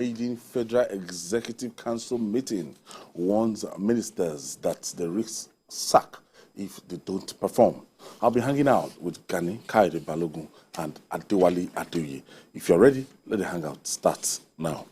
Beijing Federal Executive Council meeting warns ministers that they risk sack if they don't perform. I'll be hanging out with Gani Kaide Balogun and Adewale Adeoye. If you're ready, let the hangout start now.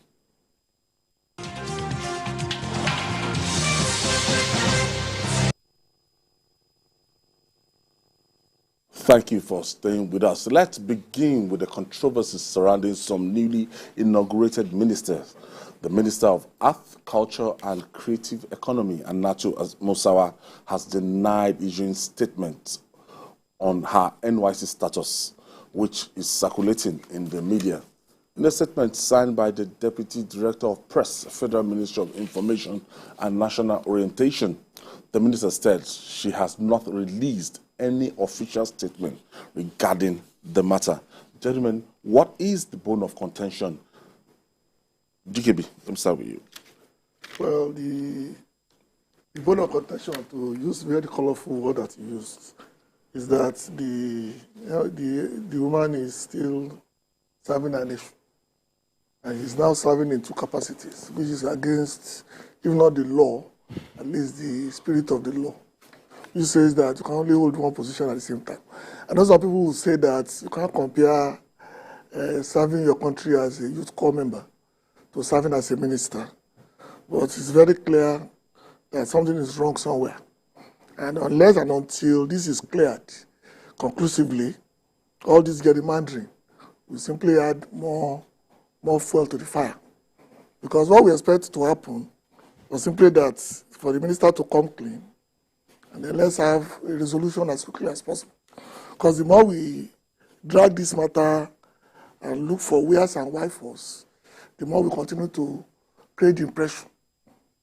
Thank you for staying with us. Let's begin with the controversies surrounding some newly inaugurated ministers. The Minister of Earth, Culture and Creative Economy, Anato Musawa, has denied issuing statements on her NYSC status, which is circulating in the media. In a statement signed by the Deputy Director of Press, Federal Ministry of Information and National Orientation, the minister said she has not released any official statement regarding the matter. Gentlemen, what is the bone of contention? DKB, let me start with you. Well, the bone of contention, to use very colorful word that you used, is that the woman is still serving a nation. And he's now serving in two capacities, which is against, if not the law, at least the spirit of the law. Which says that you can only hold one position at the same time. And those are people who say that you can't compare serving your country as a youth corps member to serving as a minister. But it's very clear that something is wrong somewhere. And unless and until this is cleared conclusively, all this gerrymandering will simply add more fuel to the fire. Because what we expect to happen was simply that for the minister to come clean, and then let's have a resolution as quickly as possible. Because the more we drag this matter and look for wheres and wherefores, the more we continue to create the impression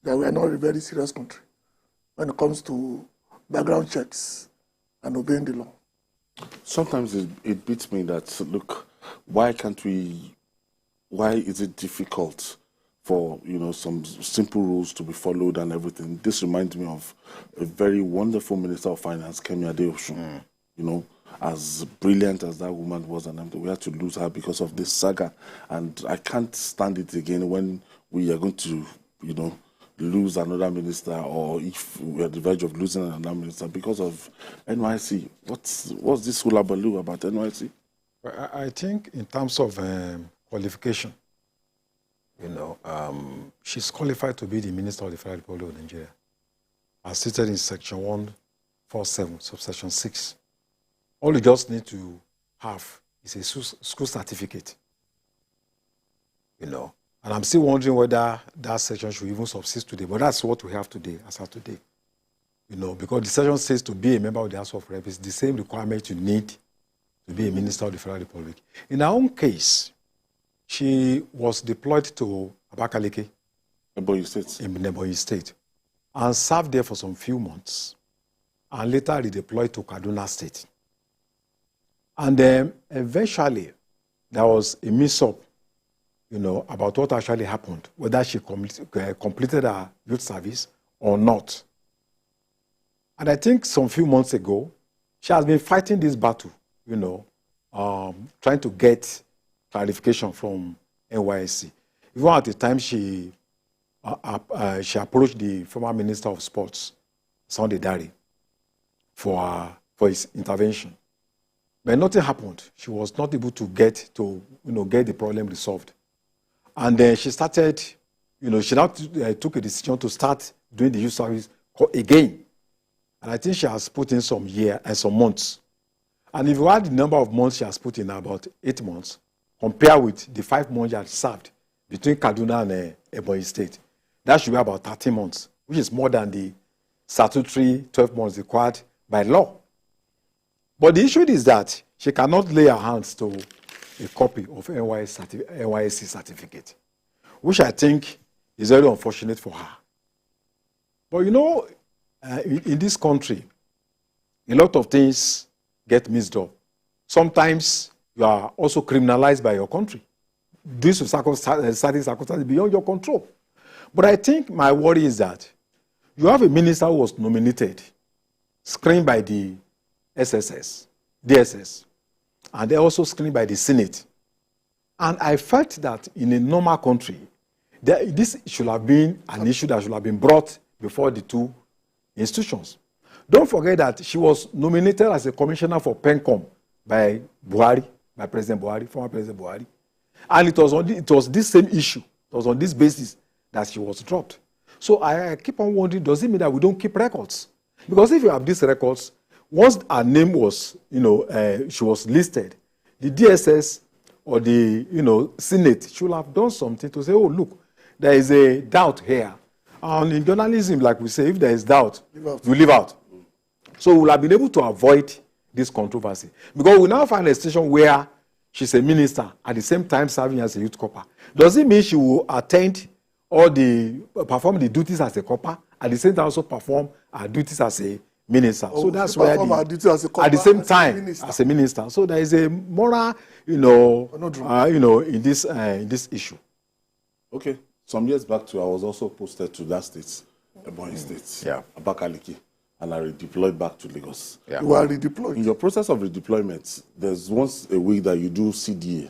that we are not a very serious country when it comes to background checks and obeying the law. Sometimes it beats me that, look, why is it difficult for, some simple rules to be followed and everything? This reminds me of a very wonderful Minister of Finance, Kemi Adeosun. As brilliant as that woman was, and we had to lose her because of this saga. And I can't stand it again when we are going to, lose another minister, or if we are on the verge of losing another minister because of NYSC. What's this hula baloo about NYSC? Well, I think in terms of qualification, she's qualified to be the Minister of the Federal Republic of Nigeria, as stated in Section 147, subsection 6. All you just need to have is a school certificate, And I'm still wondering whether that section should even subsist today, but that's what we have today, as of today. Because the section says to be a member of the House of Reps, the same requirement you need to be a Minister of the Federal Republic. In her own case, she was deployed to Abakaliki, in Ebonyi State, and served there for some few months, and later redeployed to Kaduna State. And then eventually, there was a mix-up, about what actually happened, whether she completed her youth service or not. And I think some few months ago, she has been fighting this battle, trying to get clarification from NYSC. Even at the time she approached the former Minister of Sports, Sunday Dare, for his intervention. But nothing happened. She was not able to get the problem resolved. And then she started, she now took a decision to start doing the youth service again. And I think she has put in some years and some months. And if you add the number of months she has put in, about 8 months, compared with the 5 months she had served between Kaduna and Ebonyi State, that should be about 30 months, which is more than the statutory 12 months required by law. But the issue is that she cannot lay her hands to a copy of NYSC certificate, which I think is very unfortunate for her. But in this country, a lot of things get mixed up. Sometimes you are also criminalized by your country. This is certain circumstances beyond your control. But I think my worry is that you have a minister who was nominated, screened by the DSS, and they're also screened by the Senate. And I felt that in a normal country, this should have been an issue that should have been brought before the two institutions. Don't forget that she was nominated as a commissioner for PENCOM by Buhari, by President Buhari, former President Buhari. And it was this same issue, it was on this basis that she was dropped. So I keep on wondering, does it mean that we don't keep records? Because if you have these records, once her name was, she was listed, the DSS or the, Senate should have done something to say, oh, look, there is a doubt here. And in journalism, like we say, if there is doubt, you leave out. So we'll have been able to avoid this controversy. Because we now find a situation where she's a minister at the same time serving as a youth corper. Does it mean she will attend perform the duties as a corper, at the same time also perform her duties as a minister? So that's where at the same time as a minister. So there is a moral, in this issue. Okay. Some years back too, I was also posted to that state, Ebonyi State, Abakaliki, and I redeployed back to Lagos. Yeah. You are redeployed. In your process of redeployment, there's once a week that you do CDA.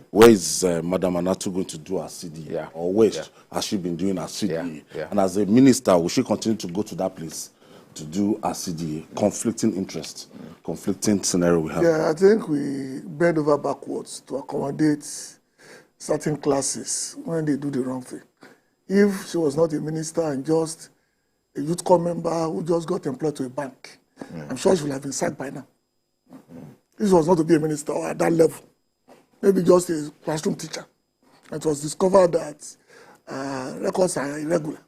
Where is Madam Anatu going to do her CDA? Yeah. Or where has she been doing her CDA? Yeah. Yeah. And as a minister, will she continue to go to that place to do her CDA? Conflicting interests, conflicting scenario we have. Yeah, I think we bend over backwards to accommodate certain classes when they do the wrong thing. If she was not a minister and just a youth corps member who just got employed to a bank, I'm sure she would have been sacked by now. This was not to be a minister or at that level. Maybe just a classroom teacher. It was discovered that records are irregular.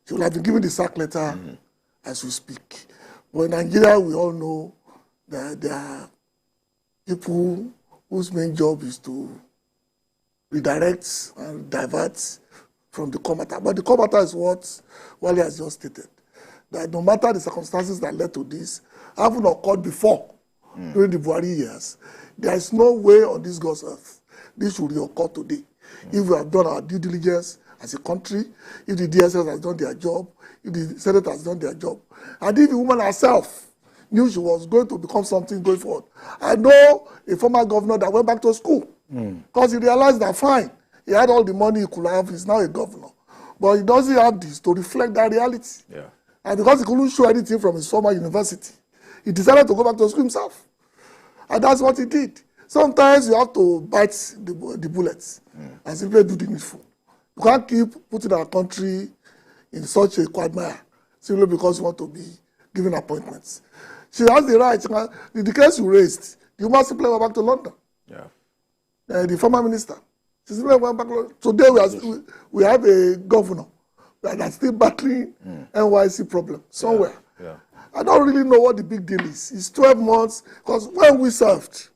She would have been given the sack letter as we speak. But in Nigeria, we all know that there are people whose main job is to redirect and divert from the core matter. But the core matter is what Wale has just stated. That no matter the circumstances that led to this, haven't occurred before during the Buhari years, there is no way on this God's earth this should reoccur today. If we have done our due diligence as a country, if the DSS has done their job, if the Senate has done their job, and if the woman herself knew she was going to become something going forward. I know a former governor that went back to school because he realized that fine, he had all the money he could have, he's now a governor. But he doesn't have this to reflect that reality. Yeah. And because he couldn't show anything from his former university, he decided to go back to school himself. And that's what he did. Sometimes you have to bite the bullets and simply do the needful. You can't keep putting our country in such a quagmire simply because you want to be given appointments. She has the right. The case you raised, the woman simply went back to London. Yeah. The former minister. She simply went back to London. Today we have a governor that is still battling NYSC problem somewhere. Yeah. I don't really know what the big deal is. It's 12 months, because when we served,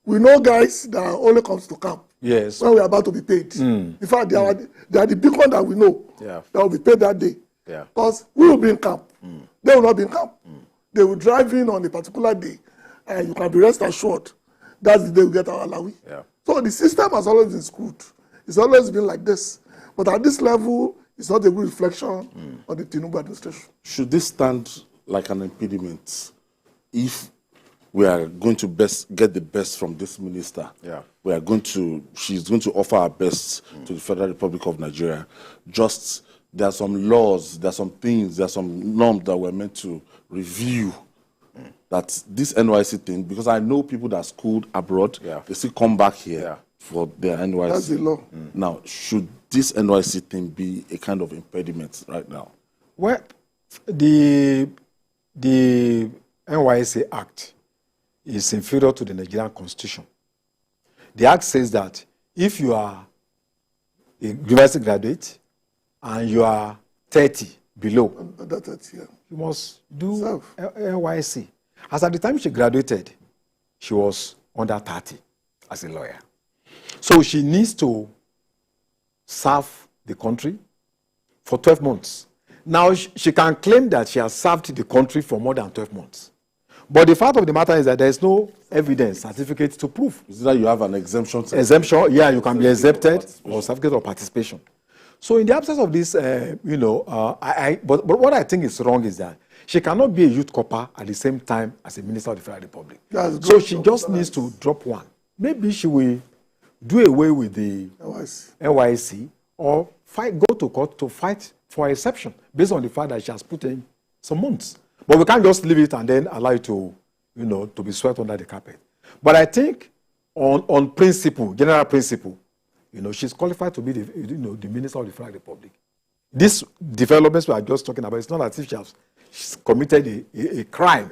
we know guys that only comes to camp. Yes. When we're about to be paid. In fact, they are the big one that we know that will be paid that day. Yeah. Because we will be in camp. They will not be in camp. They will drive in on a particular day, and you can be rest assured that's the day we get our alawi. Yeah. So the system has always been screwed. It's always been like this. But at this level, it's not a good reflection on the Tinubu administration. Should this stand like an impediment if we are going to get the best from this minister? Yeah. She's going to offer her best to the Federal Republic of Nigeria. Just, there are some laws, there are some things, there are some norms that we're meant to review. That this NYSC thing, because I know people that are schooled abroad, they still come back here for their NYSC. That's the law. Now, should this NYSC thing be a kind of impediment right now? Well, the NYSC Act is inferior to the Nigerian Constitution. The Act says that if you are a university graduate and you are 30 below, you must do NYSC. As at the time she graduated, she was under 30 as a lawyer. So she needs to serve the country for 12 months. Now, she can claim that she has served the country for more than 12 months. But the fact of the matter is that there is no evidence, certificate to prove. Is that you have an exemption? Exemption, yeah, you can be exempted or certificate of participation. So in the absence of this, but what I think is wrong is that she cannot be a youth corper at the same time as a minister of the Federal Republic. So she just needs to drop one. Maybe she will do away with the NYSC or go to court to fight for exception based on the fact that she has put in some months. But we can't just leave it and then allow it to, to be swept under the carpet. But I think on principle, general principle, she's qualified to be the Minister of the Federal Republic. These developments we are just talking about, it's not as if she's committed a crime,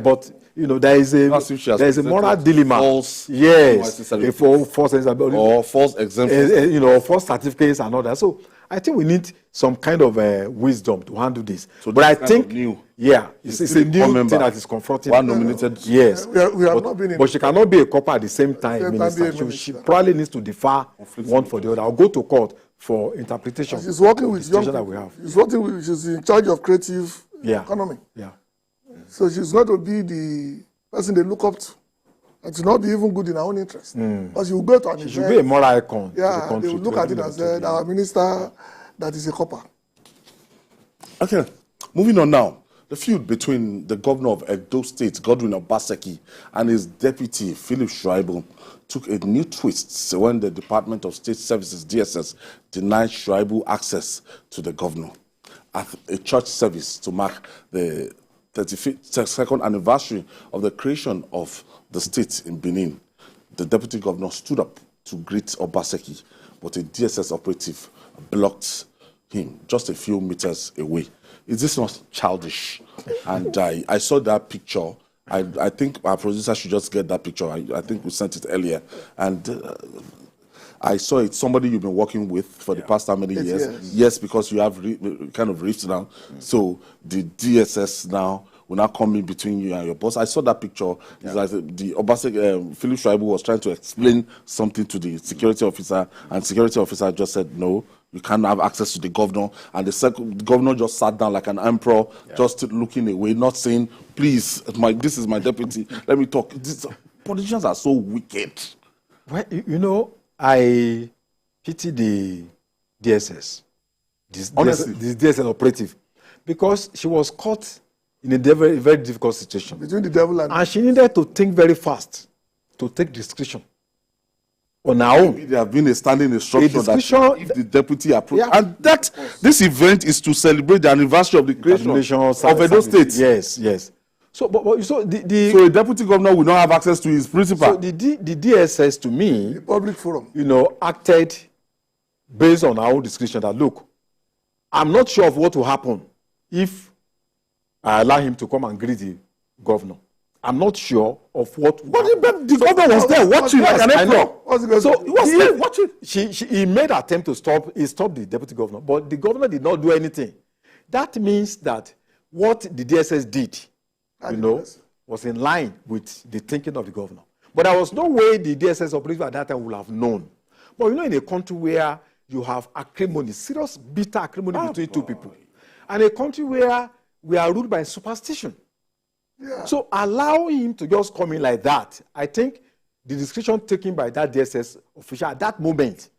but there is a moral dilemma. False, yes, false or false exemptions, false certificates and all that. So I think we need some kind of wisdom to handle this. So but I think it's a new thing that is confronting. One nominated, yes, we have not been. But she cannot be a copper at the same time, minister. She probably needs to defer one for the other, or go to court for interpretation. She's working with young people that we have. She's in charge of creative economy. Yeah. So she's not to be the person they look up to. And to not be even good in her own interest. But she will go to an event. She should be a moral icon. Yeah, to the country, they will look at it and say, our minister that is a copper. Okay, moving on now. The feud between the governor of Edo State, Godwin Obaseki, and his deputy, Philip Shuaibu, took a new twist when the Department of State Services, DSS, denied Shuaibu access to the governor at a church service to mark the 32nd anniversary of the creation of the state in Benin. The deputy governor stood up to greet Obaseki, but a DSS operative blocked him just a few meters away. Is this not childish? And I saw that picture. I think our producer should just get that picture. I think we sent it earlier. And I saw it. Somebody you've been working with for the past how many years? Yes, because you have kind of reached now. So the DSS now will now come in between you and your boss. I saw that picture. It's like the Obaseki, Philip Shuaibu was trying to explain something to the security officer, and security officer just said, no, you can't have access to the governor. And the governor just sat down like an emperor, just looking away, not saying, please, this is my deputy, let me talk. Politicians are so wicked. Well, I pity the DSS, honestly, this DSS operative, because she was caught in a very, very difficult situation. Between the devil and she needed to think very fast to take discretion on her own. Maybe there have been a standing instruction that if the deputy approach, and that this event is to celebrate the anniversary of the creation of Edo State. Yes. So, so a deputy governor will not have access to his principal. So the DSS, to me, the public forum, acted based on our own discretion. That look, I'm not sure of what will happen if I allow him to come and greet the governor. I'm not sure of what. But the governor was there watching like an emperor. So he was there watching. He made an attempt to stop. He stopped the deputy governor, but the governor did not do anything. That means that what the DSS did, was in line with the thinking of the governor. But there was no way the DSS operative at that time would have known. But in a country where you have acrimony, serious bitter acrimony between two people, and a country where we are ruled by superstition. Yeah. So allow him to just come in like that. I think the discretion taken by that DSS official at that moment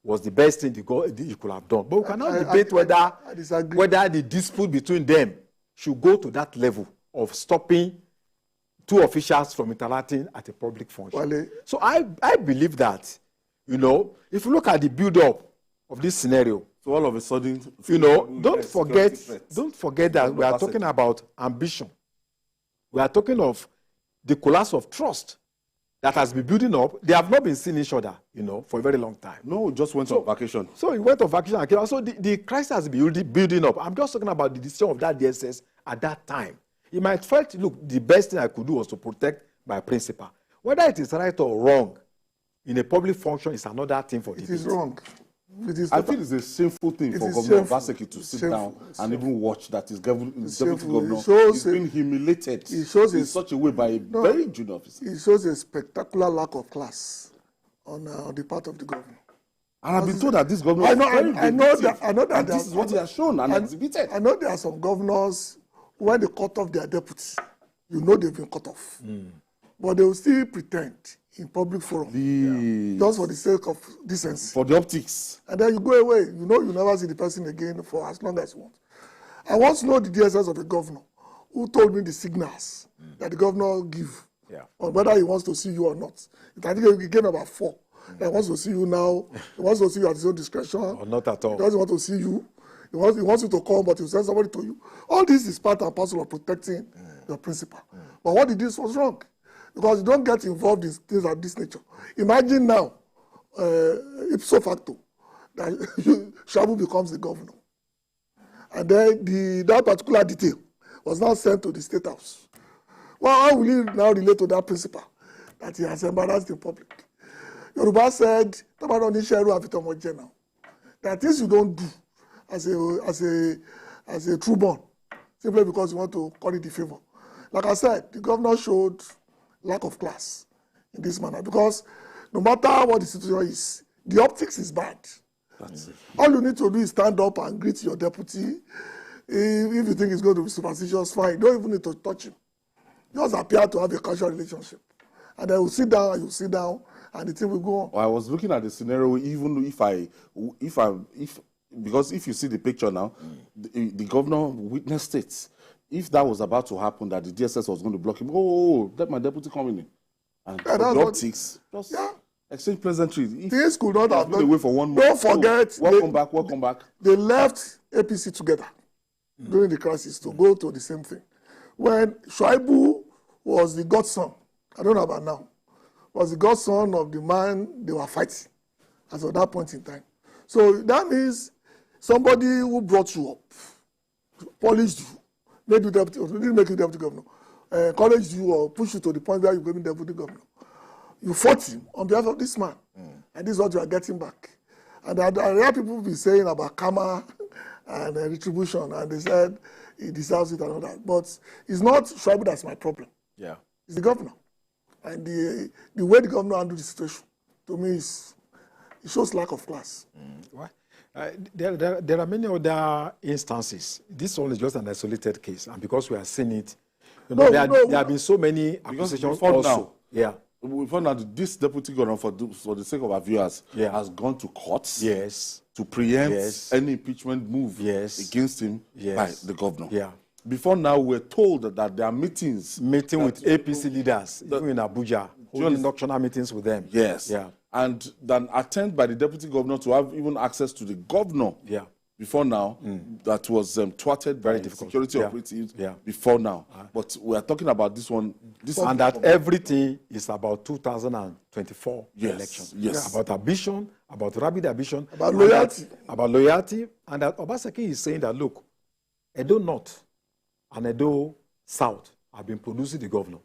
was the best thing he could have done. But we cannot debate whether the dispute between them should go to that level of stopping two officials from interacting at a public function. So I believe that, if you look at the build-up of this scenario, so all of a sudden, don't forget that we are talking about ambition. We are talking of the collapse of trust that has been building up. They have not been seeing each other, for a very long time. No, just went on vacation. So he went on vacation. So the crisis has been building up. I'm just talking about the decision of that DSS at that time. He might felt, look, the best thing I could do was to protect my principal. Whether it is right or wrong in a public function is another thing for debate. It is wrong. I feel it's a shameful thing for Governor Obaseki to sit down and even watch that his deputy governor is being humiliated in such a way by a very junior officer. It shows a spectacular lack of class on the part of the governor. And I've been told that this governor I know that this is what he has shown and exhibited. I know there are some governors, when they cut off their deputies, they've been cut off. But they will still pretend in public forum, just for the sake of decency. For the optics. And then you go away. You never see the person again for as long as you want. I want to know the DSS of the governor who told me the signals that the governor give on whether he wants to see you or not. I think he gave about 4. That wants to see you now. He wants to see you at his own discretion. Or not at all. He doesn't want to see you. He wants you to come, but he'll send somebody to you. All this is part and parcel of protecting your principal. But what he did was wrong. Because you don't get involved in things of this nature. Imagine now, ipso facto, that Shabu becomes the governor. And then that particular detail was now sent to the State House. Well, how will he now relate to that principal that he has embarrassed in public? Yoruba said, there are things you don't do as a true born, simply because you want to call it the favor. Like I said, the governor showed lack of class in this manner, because no matter what the situation is, the optics is bad. All you need to do is stand up and greet your deputy. If you think it's going to be superstitious, fine. You don't even need to touch him. Just appear to have a casual relationship. And then we'll sit down and you sit down and the thing will go on. Well, I was looking at the scenario, even because if you see the picture now, the governor witnessed it. If that was about to happen, that the DSS was going to block him, let my deputy come in. And the optics, just exchange pleasantries. Things could not have been away for 1 month. Don't forget, welcome back. They left APC together during the crisis to go to the same thing. When Shuaibu was the godson, I don't know about now, was the godson of the man they were fighting as of that point in time. So that means somebody who brought you up, polished you, made you deputy, didn't make you deputy governor, encouraged you or pushed you to the point where you became deputy governor. You fought him on behalf of this man, and this is what you are getting back. And I hear people be saying about karma and retribution, and they said he deserves it and all that. But it's not Shuaibu that's my problem. Yeah. It's the governor. And the way the governor handled the situation, to me, it shows lack of class. There are many other instances. This one is just an isolated case, and because we are seeing it, there have been so many accusations also. Now, yeah. We found out this deputy governor, for the sake of our viewers, has gone to courts to preempt any impeachment move against him by the governor. Yeah. Before now, we're told that there are meeting with APC leaders, even in Abuja, holding nocturnal meetings with them. Yes. Yeah. And then attempt by the deputy governor to have even access to the governor. Yeah. Before now, that was thwarted by security operatives before now. But we are talking about this one. And that everything is about 2024 election. Yes. About ambition, about rapid ambition. About loyalty. About loyalty. And that Obaseki is saying that, look, Edo North and Edo South have been producing the governor.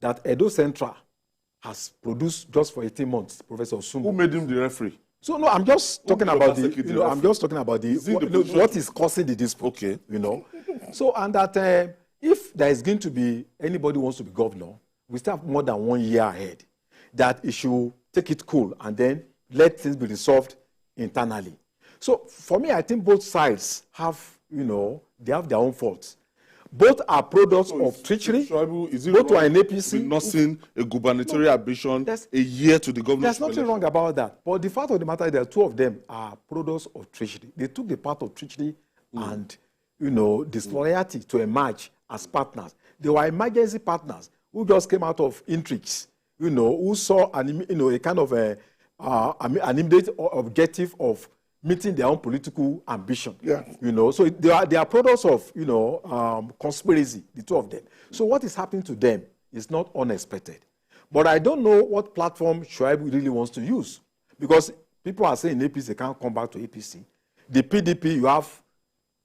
That Edo Central has produced just for 18 months, Professor Sumo. Who made him the referee? So no, I'm just talking about I'm just talking about what is causing the dispute. Okay. So and that if there is going to be anybody who wants to be governor, we still have more than 1 year ahead. That it should take it cool and then let things be resolved internally. So for me, I think both sides have they have their own faults. Both are products of treachery. Both are in APC. Nursing a gubernatorial ambition a year to the government. There's nothing wrong about that. But the fact of the matter is that two of them are products of treachery. They took the part of treachery and disloyalty to emerge as partners. They were emergency partners who just came out of intrigues. Who saw a kind of an immediate objective of meeting their own political ambition. Yeah. So they are products of, conspiracy, the two of them. So what is happening to them is not unexpected. But I don't know what platform Shuaibu really wants to use. Because people are saying APC, they can't come back to APC. The PDP, you have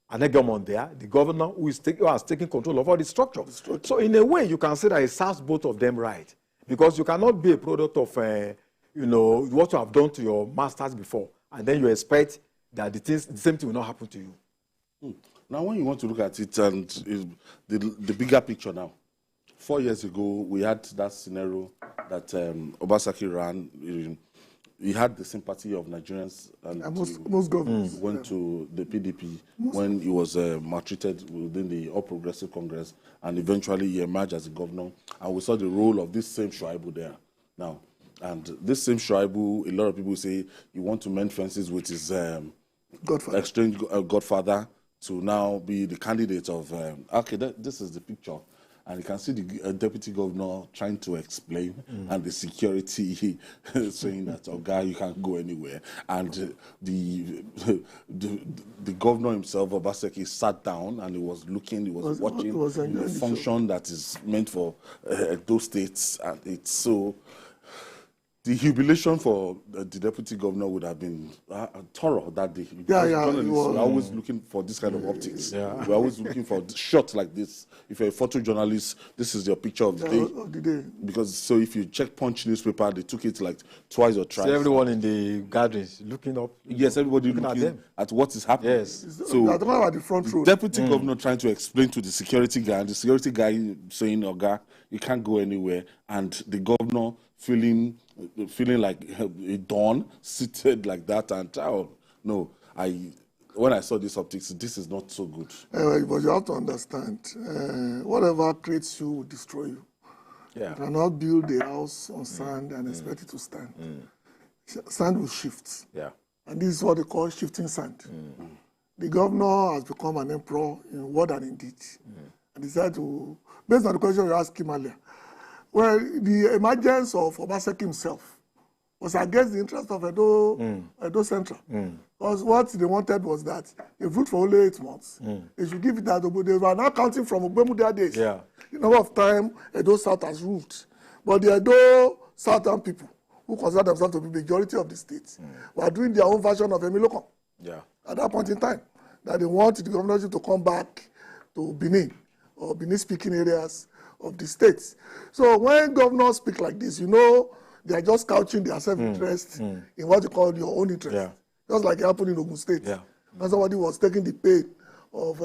an hegemon there, the governor who has taken control of all the structure. So in a way, you can say that it serves both of them right. Because you cannot be a product of, what you have done to your masters before. And then you expect that the same thing will not happen to you. Now, when you want to look at it and the bigger picture now, 4 years ago, we had that scenario that Obaseki ran. He had the sympathy of Nigerians. And most governors. Went to the PDP when he was maltreated within the All Progressive Congress, and eventually he emerged as a governor. And we saw the role of this same Shuaibu there now. And this same Shuaibu, a lot of people say he wants to mend fences with his estranged godfather to now be the candidate of... this is the picture. and you can see the deputy governor trying to explain, and the security saying that, "Oh, guy, you can't go anywhere." And the governor himself, Obaseki, sat down and he was looking, he was watching the function that is meant for those states, and it's so. The jubilation for the deputy governor would have been thorough that day. Journalists are always looking for this kind of optics. Yeah. We're always looking for shots like this. If you're a photojournalist, this is your picture of the day. Because so if you check Punch newspaper, they took it like twice or thrice. So everyone in the gatherings looking up. Yes, everybody looking at what is happening. Yes. So we're talking about the front row. Deputy governor trying to explain to the security guy, and the security guy saying, "Oga, you can't go anywhere," and the governor feeling like a dawn, seated like that, and when I saw these optics, this is not so good. But you have to understand, whatever creates you will destroy you. Yeah. You cannot build a house on sand and expect it to stand. Sand will shift. Yeah. And this is what they call shifting sand. The governor has become an emperor in word and in deed. And decided to, based on the question you asked him earlier, well, the emergence of Obaseki himself was against the interest of Edo Central. Because what they wanted was that if ruled for only 8 months, they should give it that. They were now counting from Ogbemudia days. Yeah. The number of time Edo South has ruled. But the Edo Southern people, who consider themselves to be the majority of the states, were doing their own version of Emilokon. Yeah. At that point in time, that they want the governorship to come back to Benin or Benin-speaking areas of the states. So when governors speak like this, you know they are just couching their self-interest in what you call your own interest. Yeah. Just like it happened in Ogun State. Yeah. When somebody was taking the pain of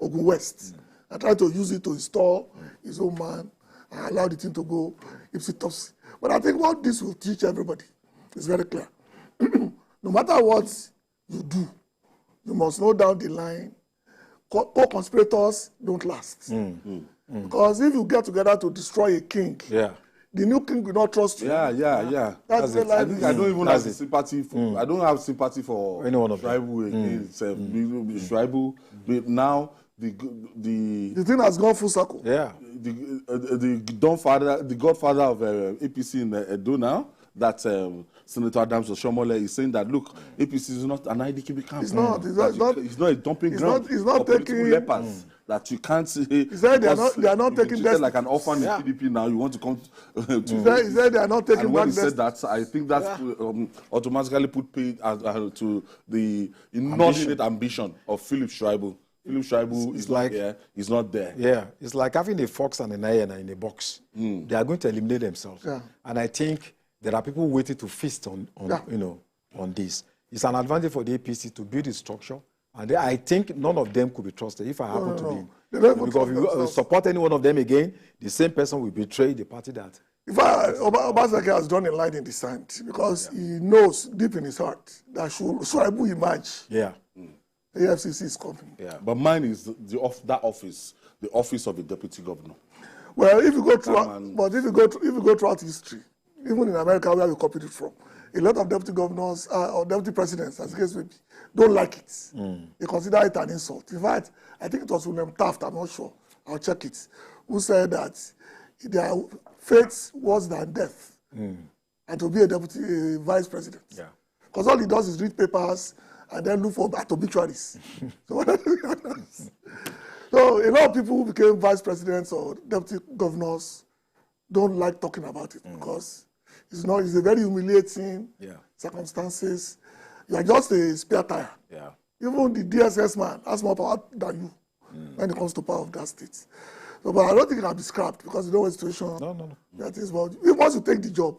Ogun West and tried to use it to install his own man and allow the thing to go ipsy-topsy. But I think what this will teach everybody is very clear. No matter what you do, you must know down the line, co-conspirators don't last. Because if you get together to destroy a king, the new king will not trust you. Yeah. That's it. I think I don't even have sympathy for. I don't have sympathy for anyone of Shuaibu again. Shuaibu, now the thing has gone full circle. Yeah. The godfather of APC in Edo now, that Senator Adams Oshomole is saying that, look, APC is not an IDKB camp. It's not. It's not a dumping ground. It's not taking lepers. That you can't say. He said they are not taking that like an orphan in PDP now. You want to come to. He said they are not taking. And when he said that, I think that automatically put paid to the inordinate ambition of Philip Shuaibu. Philip Shuaibu is like here. He's not there. Yeah, it's like having a fox and an hyena in a box. They are going to eliminate themselves. Yeah. And I think there are people waiting to feast on this. It's an advantage for the APC to build a structure. And I think none of them could be trusted if I happen to be. Because if you support any one of them again, the same person will betray the party that. In fact, Obaseki has drawn a line in the sand because he knows deep in his heart that should Shuaibu emerge, the FCC is coming. Yeah, but mine is the office of the deputy governor. Well, if you go throughout history, even in America where we copied it from, a lot of deputy governors or deputy presidents, as the case may be, don't like it. They consider it an insult. In fact, I think it was William Taft, I'm not sure, I'll check it, who said that their fate worse than death and to be a vice president. Yeah. Because all he does is read papers and then look for obituaries. So a lot of people who became vice presidents or deputy governors don't like talking about it because it's a very humiliating circumstances. You are just a spare tire. Yeah. Even the DSS man has more power than you when it comes to power of that state. So, but I don't think it can be scrapped because you know what situation that is. But once you take the job,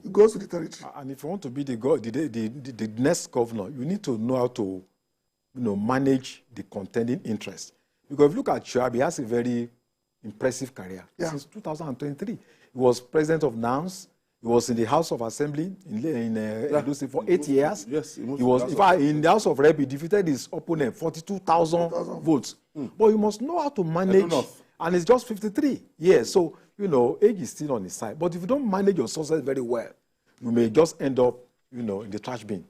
it goes to the territory. And if you want to be the next governor, you need to know how to manage the contending interests. Because if you look at Shuaibu, he has a very impressive career. Since 2023. He was president of NAMS. He was in the House of Assembly in Edo State for 8 years. Yes, he was. In fact, in the House of Rep, he defeated his opponent 42,000 votes. But you must know how to manage. And it's just 53 years. So, age is still on his side. But if you don't manage your sources very well, you may just end up, in the trash bin.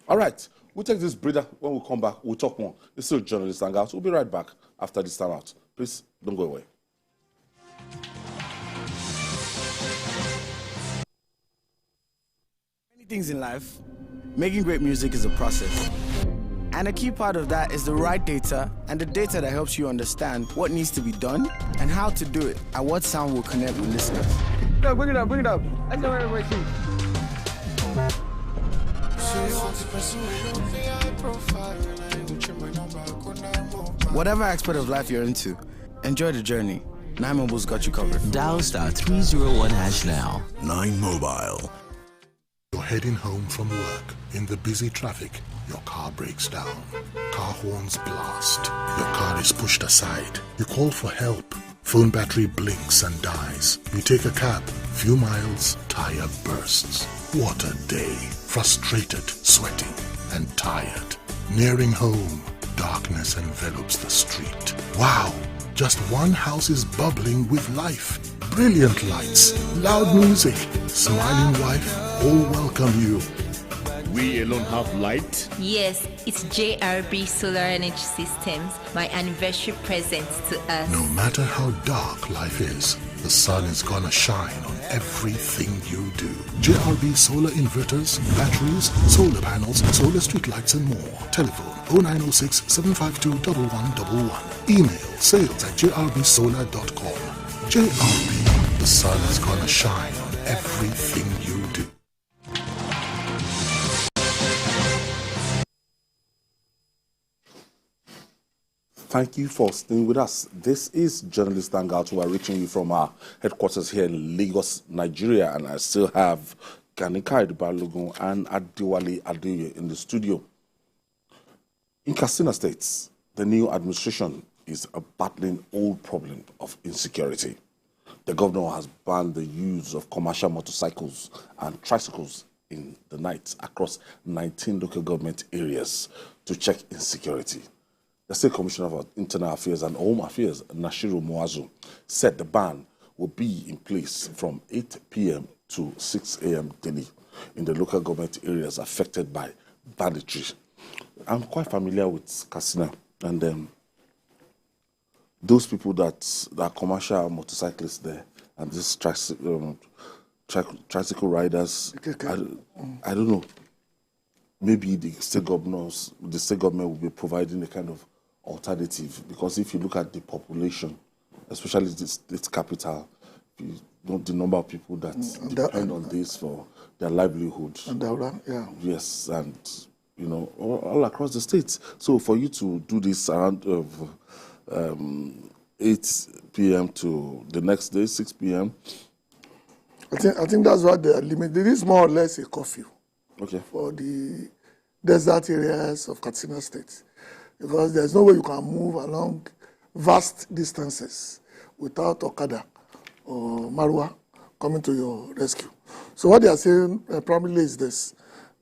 All right. We'll take this breather. When we come back, we'll talk more. It's still Journalist Hangout. We'll be right back after this time out. Please don't go away. Things in life, making great music is a process. And a key part of that is the right data and the data that helps you understand what needs to be done and how to do it and what sound will connect with listeners. No, bring it up, bring it up. That's not everybody sees. Whatever aspect of life you're into, enjoy the journey. 9Mobile's got you covered. Dial *301# now. 9 Mobile. You're heading home from work. In the busy traffic, your car breaks down. Car horns blast. Your car is pushed aside. You call for help. Phone battery blinks and dies. You take a cab. Few miles, tire bursts. What a day. Frustrated, sweating, and tired. Nearing home, darkness envelops the street. Wow! Just one house is bubbling with life. Brilliant lights, loud music, smiling wife, all welcome you. We alone have light? Yes, it's JRB Solar Energy Systems, my anniversary present to us. No matter how dark life is, the sun is gonna shine on everything you do. JRB solar inverters, batteries, solar panels, solar street lights and more. Telephone 0906 752 1111. Email sales@jrbsolar.com. JRB, the sun is gonna shine on everything you do. Thank you for staying with us. This is Journalist Hangout. We are reaching you from our headquarters here in Lagos, Nigeria, and I still have Ganika Balogun and Adewale Adeye in the studio. In Katsina State, the new administration is battling old problem of insecurity. The governor has banned the use of commercial motorcycles and tricycles in the night across 19 local government areas to check insecurity. The State Commissioner for Internal Affairs and Home Affairs, Nashiru Muazu, said the ban will be in place from 8 p.m. to 6 a.m. daily in the local government areas affected by banditry. I'm quite familiar with Katsina, and those people that are commercial motorcyclists there and these tricycle riders, I don't know. Maybe the state government will be providing a kind of alternative, because if you look at the population, especially the state capital, you know, the number of people that depend on this for their livelihood. Yes, and you know, all across the states. So for you to do this around 8 p.m. to the next day, 6 p.m. I think that's what they are limited. It is more or less a curfew for the desert areas of Katsina State, because there's no way you can move along vast distances without Okada or Marwa coming to your rescue. So what they are saying primarily is this,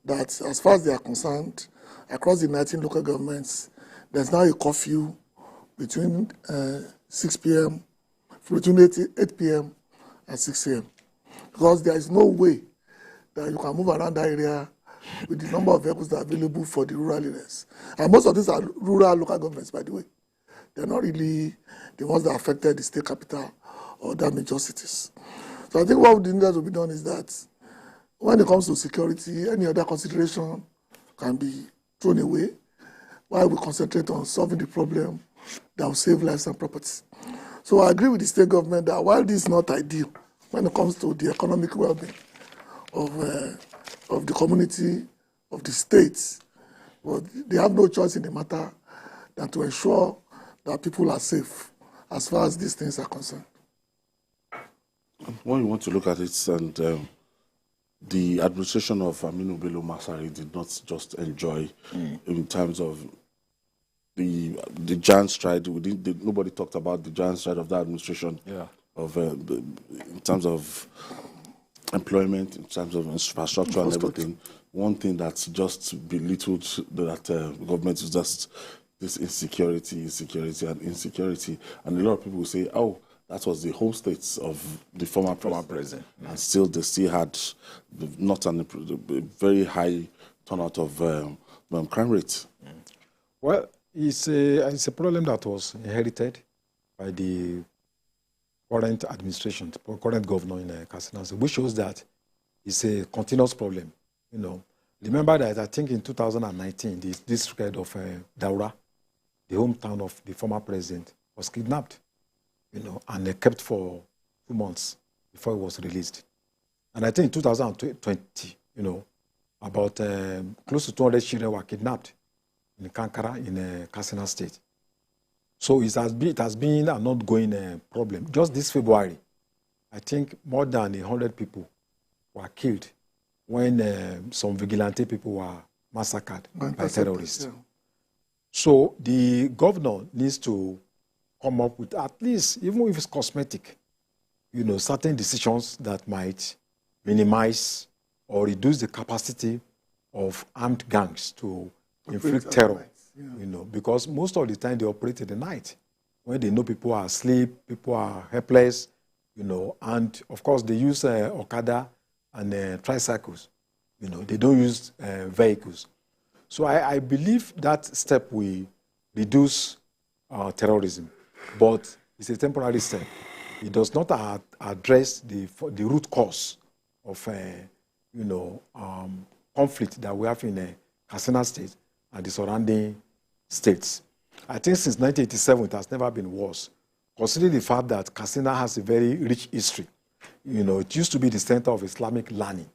that as far as they are concerned, across the 19 local governments, there's now a curfew between 6 p.m., between 8 p.m. and 6 a.m. Because there is no way that you can move around that area with the number of vehicles that are available for the rural areas. And most of these are rural local governments, by the way. They're not really the ones that affected the state capital or their major cities. So I think what needs to be done is that when it comes to security, any other consideration can be thrown away while we concentrate on solving the problem that will save lives and property. So I agree with the state government that while this is not ideal when it comes to the economic well-being of the community, of the states, but they have no choice in the matter than to ensure that people are safe as far as these things are concerned. When you want to look at it, and the administration of Aminu Bello Masari did not just enjoy in terms of the giant stride. Nobody talked about the giant stride of that administration. In terms of employment, in terms of infrastructure and everything. One thing that's just belittled that government is just this insecurity, and insecurity. And a lot of people will say, oh, that was the home states of the former president. And still, they still had not a very high turnout of crime rate. Well, it's a problem that was inherited by the current administration, current governor in Katsina, which shows that it's a continuous problem. Remember that I think in 2019, the district of Daura, the hometown of the former president, was kidnapped, and kept for 2 months before it was released. And I think in 2020, about close to 200 children were kidnapped in Kankara, in Katsina State. So it has been an ongoing problem. Just this February, I think more than 100 people were killed when some vigilante people were massacred by terrorists. Yeah. So the governor needs to come up with at least, even if it's cosmetic, certain decisions that might minimize or reduce the capacity of armed gangs to inflict terror. Because most of the time they operate in the night when they know people are asleep, people are helpless, and of course they use Okada and tricycles. They don't use vehicles. So I believe that step will reduce terrorism, but it's a temporary step. It does not address the root cause of conflict that we have in Katsina State and the surrounding states. I think since 1987 it has never been worse, considering the fact that Katsina has a very rich history. It used to be the center of Islamic learning,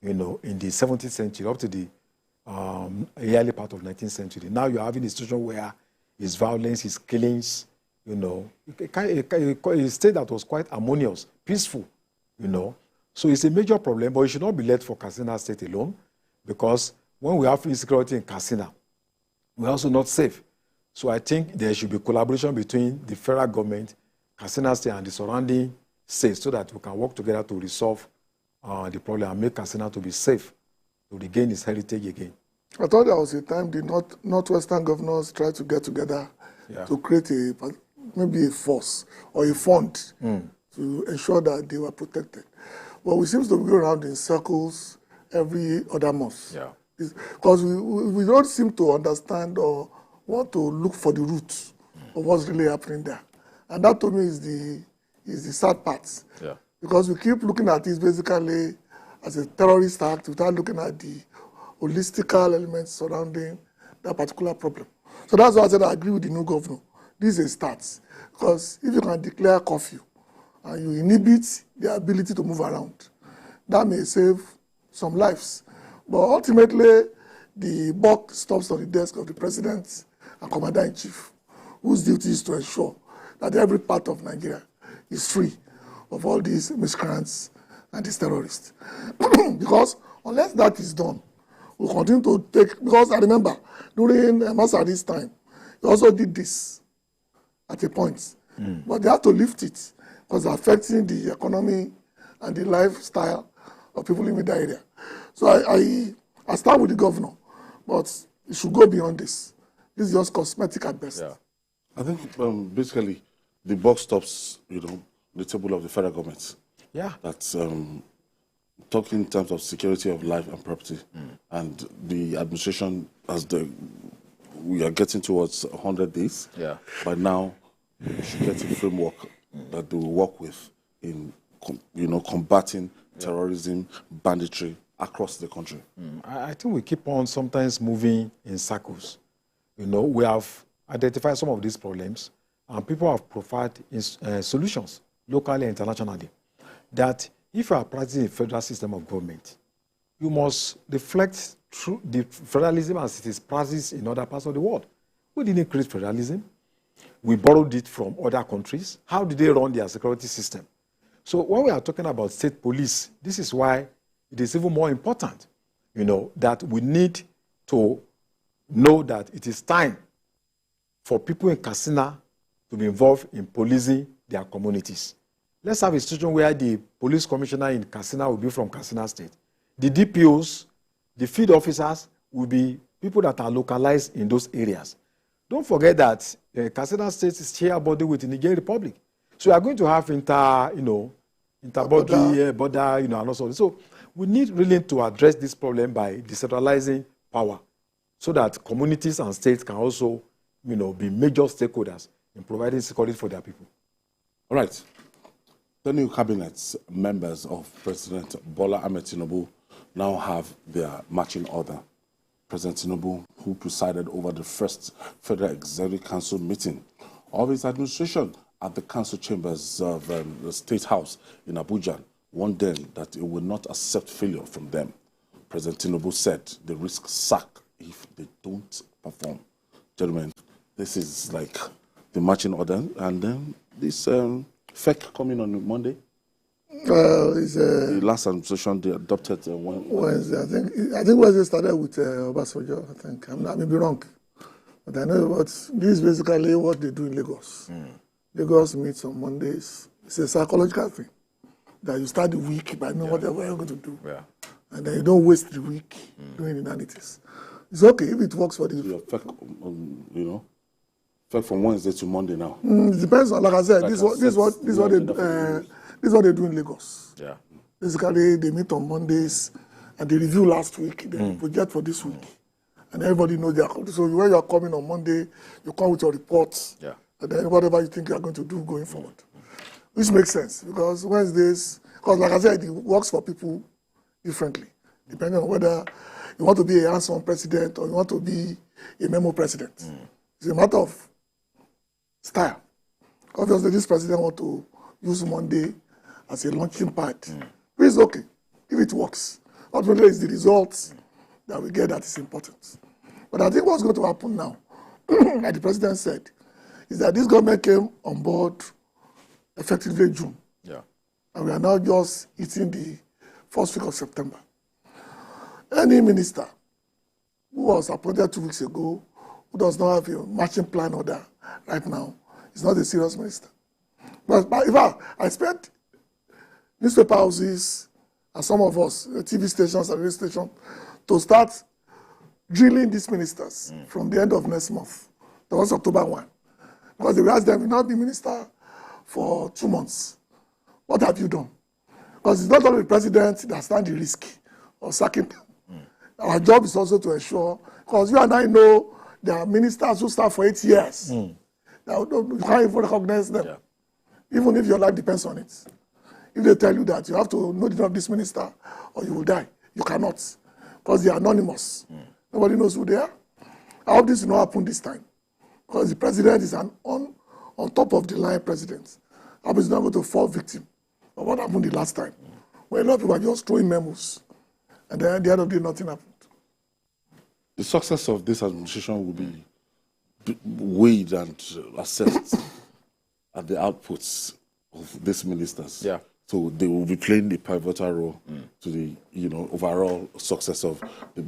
in the 17th century up to the early part of 19th century. Now you're having a situation where it's violence, it's killings, a state that was quite harmonious, peaceful, So it's a major problem, but it should not be left for Katsina State alone, because when we have insecurity in Katsina, we're also not safe. So I think there should be collaboration between the federal government, Katsina State, and the surrounding states so that we can work together to resolve the problem and make Katsina to be safe, to regain its heritage again. I thought there was a time the Northwestern governors tried to get together to create maybe a force or a fund to ensure that they were protected. But we seem to go around in circles every other month. Yeah. Because we don't seem to understand or want to look for the roots of what's really happening there. And that to me is the sad part. Yeah. Because we keep looking at this basically as a terrorist act without looking at the holistical elements surrounding that particular problem. So that's why I said I agree with the new governor. This is a start. Because if you can declare curfew and you inhibit the ability to move around, that may save some lives. But ultimately, the buck stops on the desk of the president and commander-in-chief, whose duty is to ensure that every part of Nigeria is free of all these miscreants and these terrorists. Because unless that is done, we'll continue to take, because I remember during Masari's time, he also did this at a point. But they had to lift it because it's affecting the economy and the lifestyle of people living in that area. So I start with the governor, but it should go beyond this. This is just cosmetic at best. Yeah. I think basically the buck stops, the table of the federal government. Yeah. That's talking in terms of security of life and property, and the administration we are getting towards 100 days. Yeah. By now, we should get a framework that they will work with in combating terrorism, banditry across the country. I think we keep on sometimes moving in circles. We have identified some of these problems, and people have provided solutions locally and internationally. That if you are practicing a federal system of government, you must reflect through the federalism as it is practiced in other parts of the world. We didn't create federalism. We borrowed it from other countries. How did they run their security system? So when we are talking about state police, this is why it is even more important, that we need to know that it is time for people in Katsina to be involved in policing their communities. Let's have a situation where the police commissioner in Katsina will be from Katsina State. The DPOs, the field officers will be people that are localized in those areas. Don't forget that Katsina State is shared border with the Nigerian Republic. So we are going to have inter-border, border, and also. So we need really to address this problem by decentralizing power so that communities and states can also, be major stakeholders in providing security for their people. All right. The new cabinet members of President Bola Ahmed Tinubu, now have their marching order. President Tinubu, who presided over the first Federal Executive Council meeting of his administration at the council chambers of the State House in Abuja, warned them that it will not accept failure from them. President Tinubu said they risk sack if they don't perform. Gentlemen, this is like the marching order, and then this FEC coming on Monday. The last administration they adopted Wednesday. I think Wednesday started with Obasanjo. I think I may be wrong, but I know what this is basically what they do in Lagos. Lagos meets on Mondays. It's a psychological thing that you start the week by knowing what you're going to do, and then you don't waste the week doing inanities. It's okay if it works for the. You know, from Wednesday to Monday now. It depends on, like I said, this is what they do in Lagos. Yeah. Basically, they meet on Mondays and they review last week, they project for this week. And everybody knows their. So when you are coming on Monday, you come with your reports. Yeah. And then whatever you think you are going to do going forward. Which makes sense because Wednesdays, because like I said, it works for people differently, depending on whether you want to be a hands-on president or you want to be a memo president. It's a matter of style. Obviously, this president wants to use Monday as a launching pad. Which is okay, if it works. Ultimately, it's the results that we get that is important. But I think what's going to happen now, like the president said, is that this government came on board effectively June. Yeah. And we are now just hitting the first week of September. Any minister who was appointed 2 weeks ago, who does not have a marching plan order right now, is not a serious minister. But in fact, I expect newspaper houses and some of us, TV stations and radio stations, to start drilling these ministers from the end of next month, towards October 1. Because they will ask them, you not be minister for 2 months. What have you done? Because it's not only the president that stands the risk of sacking them. Our job is also to ensure, because you and I know there are ministers who start for 8 years. Now, you can't even recognize them, even if your life depends on it. If they tell you that you have to know the name of this minister or you will die, you cannot, because they are anonymous. Nobody knows who they are. I hope this will not happen this time, because the president is an on top of the line president. I hope he's not going to fall victim of what happened the last time, where a lot of people are just throwing memos, and then at the end of the day, nothing happened. The success of this administration will be weighed and assessed at the outputs of these ministers. Yeah. So they will be playing a pivotal role to the overall success of the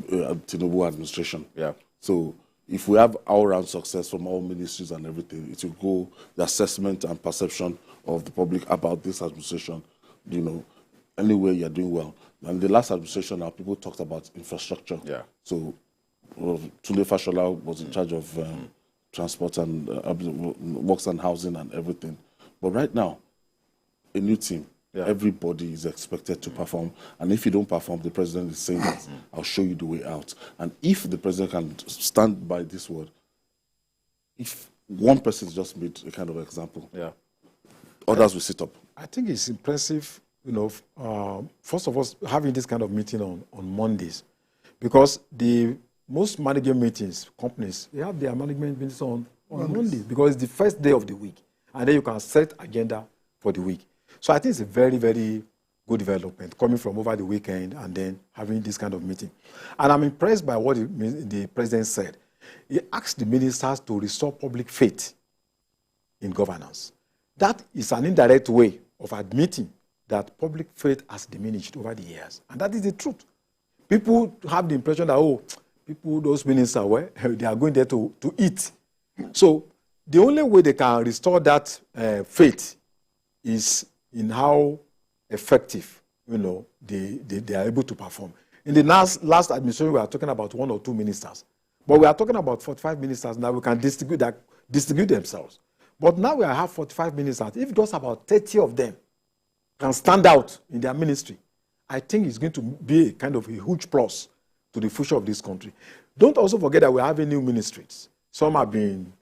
Tinubu administration. Yeah. So if we have all-round success from all ministries and everything, it will go the assessment and perception of the public about this administration. Anywhere you're doing well. And the last administration, now people talked about infrastructure. Yeah. So Tunde Fashola was in charge of transport and works and housing and everything. But right now, a new team. Yeah. Everybody is expected to perform. And if you don't perform, the president is saying that I'll show you the way out. And if the president can stand by this word, if one person just made a kind of example, others will sit up. I think it's impressive, first of all, having this kind of meeting on Mondays, because the most management meetings, companies, they have their management meetings on Mondays, because it's the first day of the week, and then you can set agenda for the week. So I think it's a very, very good development coming from over the weekend and then having this kind of meeting. And I'm impressed by what the president said. He asked the ministers to restore public faith in governance. That is an indirect way of admitting that public faith has diminished over the years. And that is the truth. People have the impression that, those ministers, they are going there to eat. So the only way they can restore that faith is in how effective, they are able to perform. In the last administration, we are talking about 1 or 2 ministers. But we are talking about 45 ministers now. We can distribute themselves. But now we have 45 ministers. If just about 30 of them can stand out in their ministry, I think it's going to be a kind of a huge plus to the future of this country. Don't also forget that we're having new ministries. Some have been,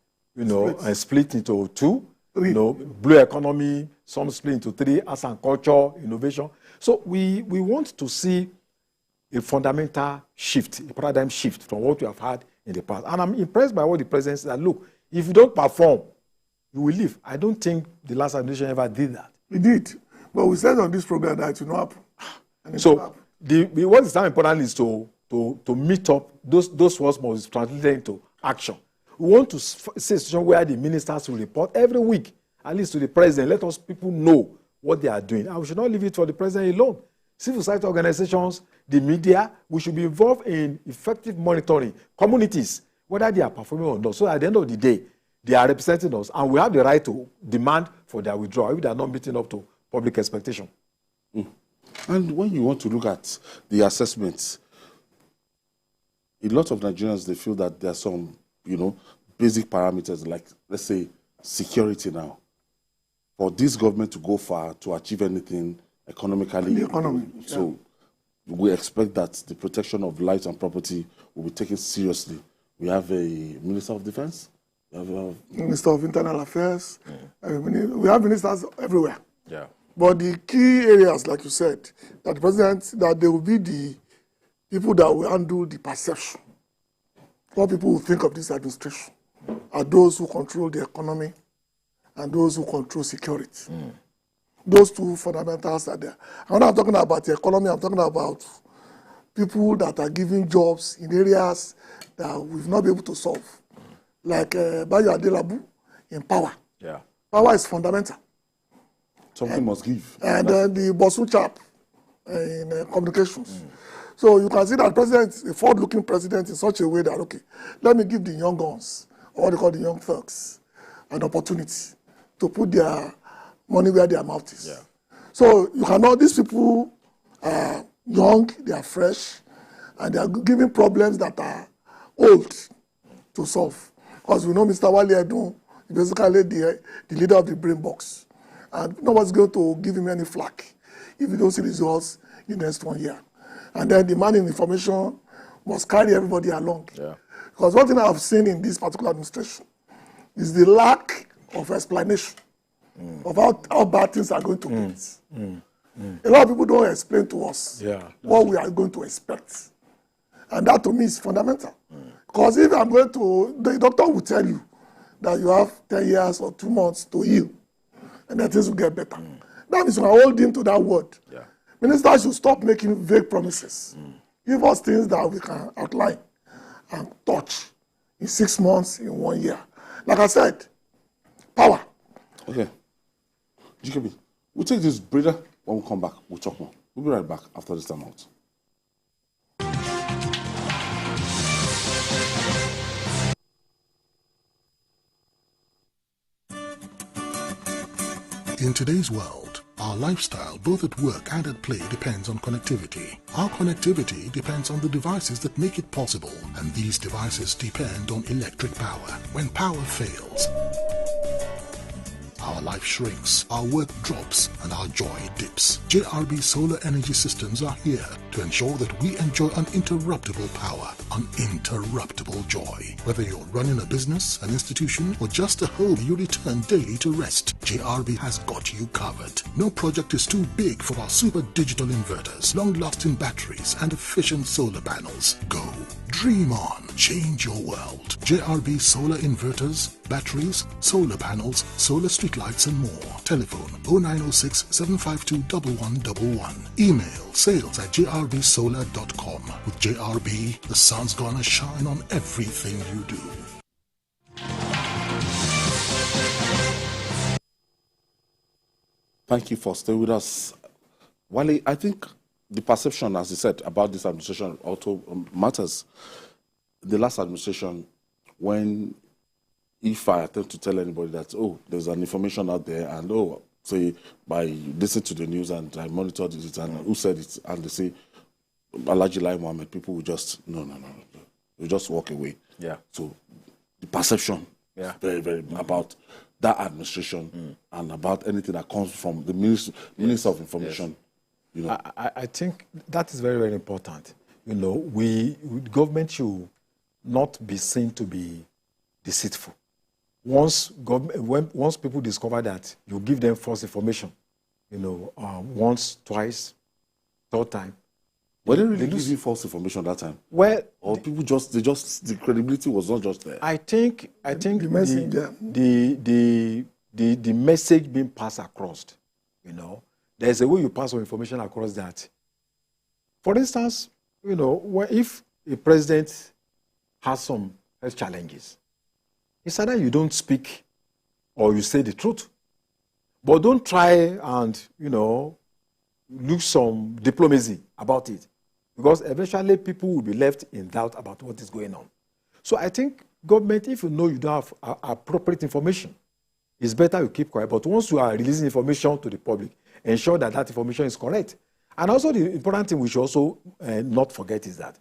split into 2. Blue economy, some split into 3, arts and culture, innovation. So we want to see a fundamental shift, a paradigm shift from what we have had in the past. And I'm impressed by what the president said. Look, if you don't perform, you will leave. I don't think the last administration ever did that. We did. But we said on this program that it will not happen. So what is now important is to meet up. Those words must be translated into action. We want to see a situation where the ministers will report every week, at least to the president. Let us people know what they are doing. And we should not leave it for the president alone. Civil society organizations, the media, we should be involved in effective monitoring. Communities, whether they are performing or not. So at the end of the day, they are representing us, and we have the right to demand for their withdrawal if they are not meeting up to public expectation. And when you want to look at the assessments, a lot of Nigerians, they feel that there are some, basic parameters like, let's say, security now. For this government to go far to achieve anything economically, the economy. So we expect that the protection of lives and property will be taken seriously. We have a Minister of Defense. We have a Minister of Internal Affairs. We have ministers everywhere. Yeah. But the key areas, like you said, that the president, that there will be the people that will handle the perception. What people will think of this administration are those who control the economy and those who control security. Those two fundamentals are there. I'm not talking about the economy, I'm talking about people that are giving jobs in areas that we've not been able to solve. Like Bayo Adelabu in power. Yeah. Power is fundamental. Something must give. And then the Bosu chap in communications. So you can see that the president is a forward-looking president in such a way that, okay, let me give the young guns, or what they call the young thugs, an opportunity to put their money where their mouth is. Yeah. So you cannot, these people are young, they are fresh, and they are giving problems that are old to solve. Because we know Mr. Wale Edun is basically the leader of the brain box. And nobody's going to give him any flack if we don't see results in the next 1 year. And then the man in information must carry everybody along. Yeah. Because one thing I've seen in this particular administration is the lack of explanation of how bad things are going to be. A lot of people don't explain to us what we are going to expect. And that to me is fundamental. Because if I'm going to, the doctor will tell you that you have 10 years or 2 months to heal, and then things will get better. That means we are holding to that word. Yeah. Ministers should stop making vague promises. Give us things that we can outline and touch in 6 months, in 1 year. Like I said, power. Okay. GKB, we'll take this breather. When we come back, we'll talk more. We'll be right back after this time out. In today's world, our lifestyle, both at work and at play, depends on connectivity. Our connectivity depends on the devices that make it possible, and these devices depend on electric power. When power fails, our life shrinks, our work drops, and our joy dips. JRB Solar Energy Systems are here to ensure that we enjoy uninterruptible power, uninterruptible joy. Whether you're running a business, an institution, or just a home you return daily to rest, JRB has got you covered. No project is too big for our super digital inverters, long-lasting batteries, and efficient solar panels. Go. Dream on. Change your world. JRB solar inverters, batteries, solar panels, solar streetlights, and more. Telephone 0906 752 1111. Email sales@jrbsolar.com. With JRB, the sun's gonna shine on everything you do. Thank you for staying with us. Wale, I think the perception, as you said, about this administration also matters. The last administration, if I attempt to tell anybody that, there's an information out there, and say, by listening to the news and I monitored it, and who said it, and they say, Alhaji Lai Mohammed, people will just, no. They just walk away. Yeah. So the perception is very, very about that administration and about anything that comes from the Minister of Information. Yes. I think that is very, very important. Government should not be seen to be deceitful. Once people discover that you give them false information, once, twice, third time, Were they really giving false information that time? Well, or people the credibility was not just there. I think the messenger, the message being passed across, you know, there's a way you pass some information across that. For instance, you know, if a president has some health challenges, it's either you don't speak or you say the truth. But don't try and, you know, look some diplomacy about it, because eventually people will be left in doubt about what is going on. So I think government, if you know you don't have appropriate information, it's better you keep quiet. But once you are releasing information to the public, ensure that that information is correct. And also the important thing we should also not forget is that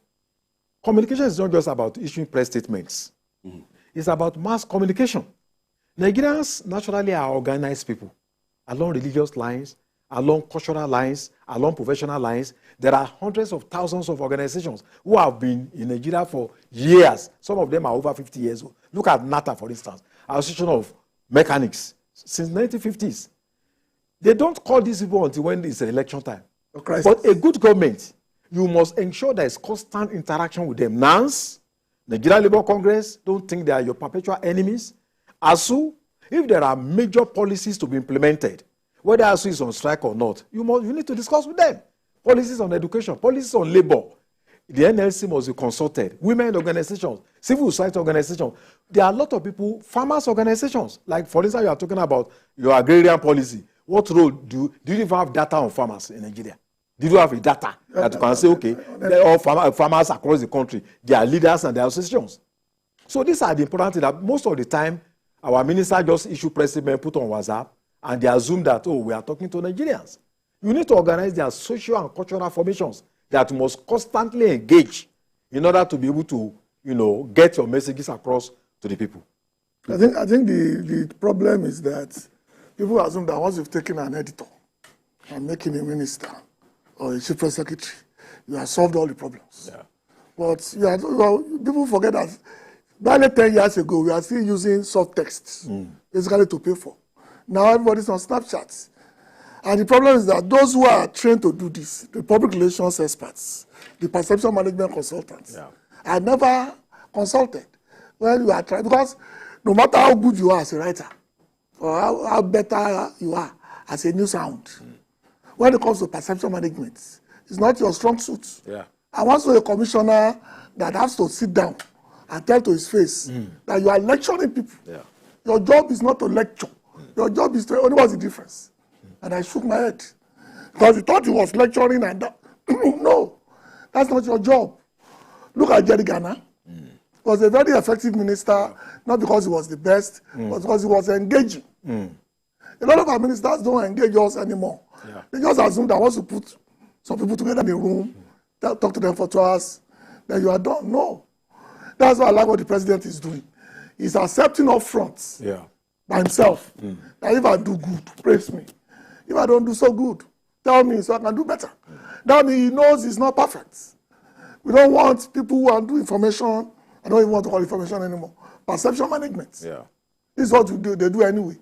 communication is not just about issuing press statements. Mm-hmm. It's about mass communication. Nigerians naturally are organized people along religious lines, along cultural lines, along professional lines. There are hundreds of thousands of organizations who have been in Nigeria for years. Some of them are over 50 years old. Look at NATA, for instance, Association of Mechanics, since 1950s. They don't call these people until when it's election time. But a good government, you must ensure there is constant interaction with them. NANS, Nigeria Labour Congress, don't think they are your perpetual enemies. ASU, if there are major policies to be implemented, whether ASU is on strike or not, you need to discuss with them. Policies on education, policies on labor. The NLC must be consulted. Women organizations, civil society organizations. There are a lot of people, farmers organizations. Like, for instance, you are talking about your agrarian policy. What role do you even have data on farmers in Nigeria? Did you have a data that you can say, okay, all farmers across the country, they are leaders and they are associations? So these are the important things that most of the time, our minister just issue press statement, put on WhatsApp, and they assume that, oh, we are talking to Nigerians. You need to organize their social and cultural formations that you must constantly engage in order to be able to, you know, get your messages across to the people. I think the problem is that people assume that once you've taken an editor and making a minister or a chief press secretary, you have solved all the problems. Yeah. But people forget that barely 10 years ago, we are still using soft texts, basically to pay for. Now everybody's on Snapchat. And the problem is that those who are trained to do this, the public relations experts, the perception management consultants, are never consulted when you are trying. Because no matter how good you are as a writer, or how better you are as a news hound, when it comes to perception management, it's not your strong suit. Yeah. And once you're a commissioner that has to sit down and tell to his face that you are lecturing people, your job is not to lecture. Your job is to, only what's the difference? And I shook my head. Because he thought he was lecturing and no, that's not your job. Look at Jerry Ghana. He was a very effective minister, not because he was the best, but because he was engaging. A lot of our ministers don't engage us anymore. Yeah. They just assume that once you put some people together in a room, talk to them for 2 hours, then you are done. No. That's why I like what the president is doing. He's accepting up front by himself that if I do good, praise me. If I don't do so good, tell me so I can do better. That means he knows he's not perfect. We don't want people who are doing information, I don't even want to call it information anymore, perception management. Yeah. This is what they do anyway.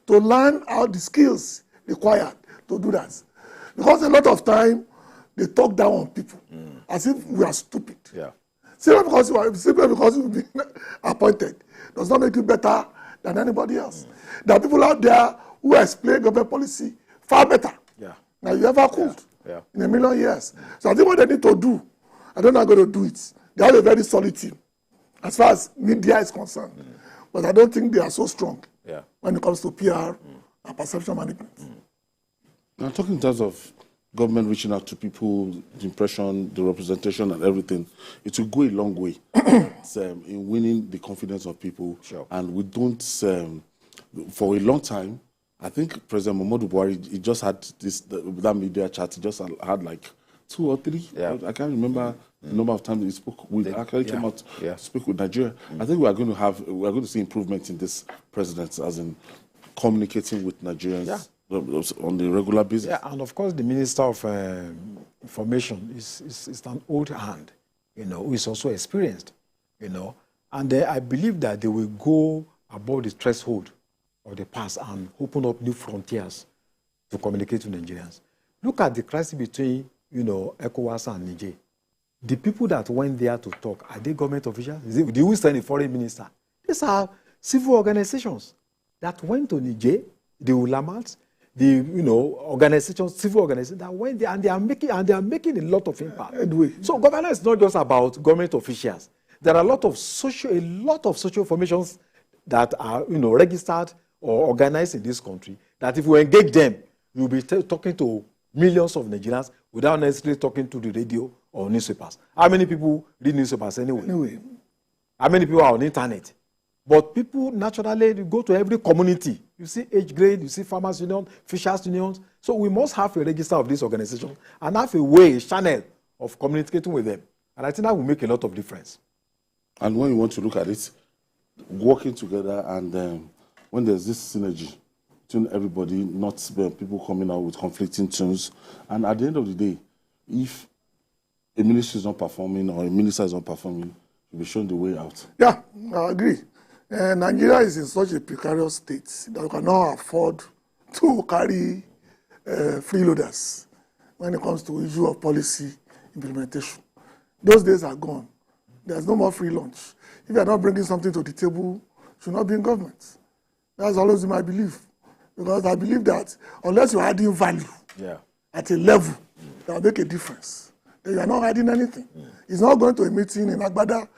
To learn how the skills required to do that. Because a lot of time, they talk down on people as if we are stupid. Yeah. Simply because you've been appointed does not make you better than anybody else. There are people out there who explain government policy far better than you ever could in a million years. So I think what they need to do, I don't know how they're going to do it. They have a very solid team as far as media is concerned. But I don't think they are so strong when it comes to PR and perception management. Now, talking in terms of government reaching out to people, the impression, the representation and everything, it will go a long way in winning the confidence of people. Sure. And we don't, for a long time, I think President Muhammadu Buhari, he just had that media chat, he just had like 2 or 3. Yeah. I can't remember the number of times he spoke with, came out to speak with Nigeria. I think we are going to see improvements in this presidency, as in communicating with Nigerians on the regular basis. Yeah, and of course the Minister of Information is an old hand, you know, who is also experienced, you know. And I believe that they will go above the threshold of the past and open up new frontiers to communicate to Nigerians. Look at the crisis between ECOWAS and Niger, the people that went there to talk, are they government officials? Did we send a foreign minister? These are civil organizations that went to Niger, the Ulamas, the organizations, civil organizations that went there, and they are making a lot of impact. So governance is not just about government officials. There are a lot of social formations that are registered or organized in this country. That if we engage them, you'll be talking to millions of Nigerians without necessarily talking to the radio or newspapers. How many people read newspapers anyway? How many people are on the internet? But people naturally go to every community. You see age grade, you see farmers union, fishers unions. So we must have a register of these organizations and have a channel of communicating with them. And I think that will make a lot of difference. And when you want to look at it, working together and when there's this synergy between everybody, not people coming out with conflicting tunes. And at the end of the day, if a ministry is not performing or a minister is not performing, you'll be shown the way out. Yeah, I agree. Nigeria is in such a precarious state that we cannot afford to carry freeloaders when it comes to issue of policy implementation. Those days are gone. There's no more free lunch. If you are not bringing something to the table, you should not be in government. That's always my belief. Because I believe that unless you're adding value at a level that will make a difference, then you are not adding anything. It's not going to a meeting in Agbada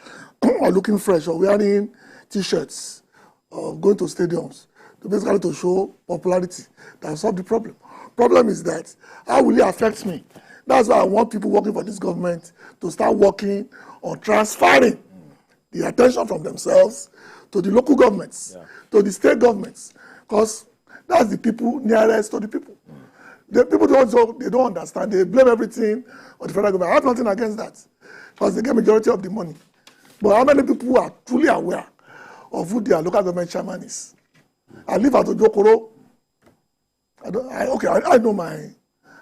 or looking fresh or wearing T-shirts or going to stadiums to basically to show popularity that will solve the problem. Problem is that how will it affect me? That's why I want people working for this government to start working on transferring the attention from themselves to the local governments, to the state governments, because that's the people nearest to the people. The people they don't understand. They blame everything on the federal government. I have nothing against that, because they get majority of the money. But how many people are truly aware of who their local government chairman is? I live at Ojokoro. I know my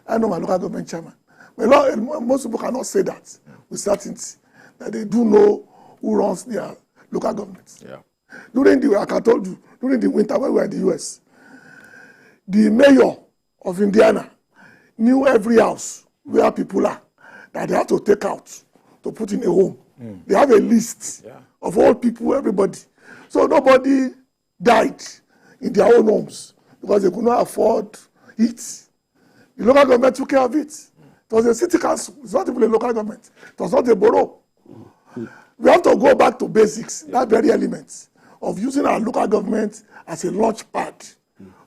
local government chairman. But most people cannot say that with certainty, that they do know who runs their local governments. Like I told you, during the winter when we were in the US, the mayor of Indiana knew every house where people are that they have to take out to put in a home. They have a list of all people, everybody. So nobody died in their own homes because they could not afford it. The local government took care of it. It was a city council. It's not even a local government. It was not a borough. We have to go back to basics, that very element of using our local government as a launch pad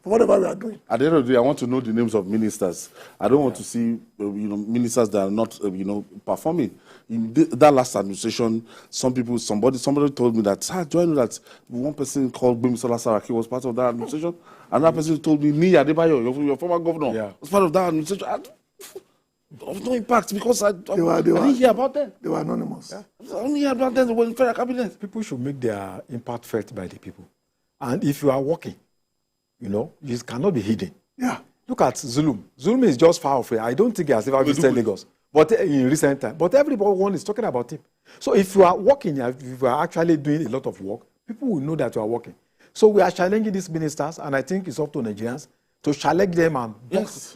for whatever we are doing. At the end of the day, I want to know the names of ministers. I don't want to see ministers that are not performing. In that last administration, somebody told me that, do I know that one person called Bimisola Saraki was part of that administration? Another person told me, Niyi Adebayo, your former governor, was part of that administration. Of no impact because I didn't hear about them. They were anonymous. I only hear about them when in federal cabinet. People should make their impact felt by the people. And if you are working, you cannot be hidden. Look at Zulum. Zulum is just far away. I don't think he has ever visited Lagos. But in recent time. But everyone is talking about him. So if you are working, if you are actually doing a lot of work, people will know that you are working. So we are challenging these ministers, and I think it's up to Nigerians to challenge them and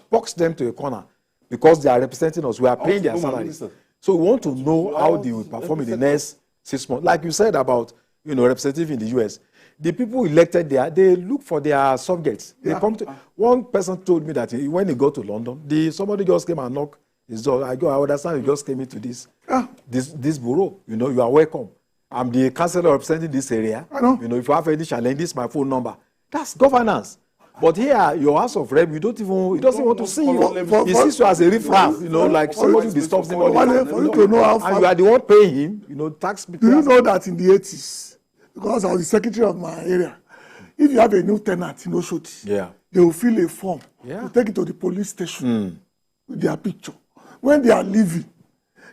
box them to a corner. Because they are representing us, we are paying their salaries. So we want to know how they will perform in the next 6 months. Like you said about, representative in the US, the people elected there, they look for their subjects. They come to. One person told me that when he got to London, somebody just came and knocked his door. I understand you just came into this bureau. You are welcome. I'm the councillor representing this area. I know. If you have any challenge, this is my phone number. That's governance. But here, your House of Rep, he doesn't want to see you. He sees you as a riffraff, like somebody disturbs him. For you to know how far. And you are the one paying him, tax people. Do you know that in the 80s, because I was the secretary of my area, if you have a new tenant in Oshodi, they will fill a form to take it to the police station with their picture. When they are leaving,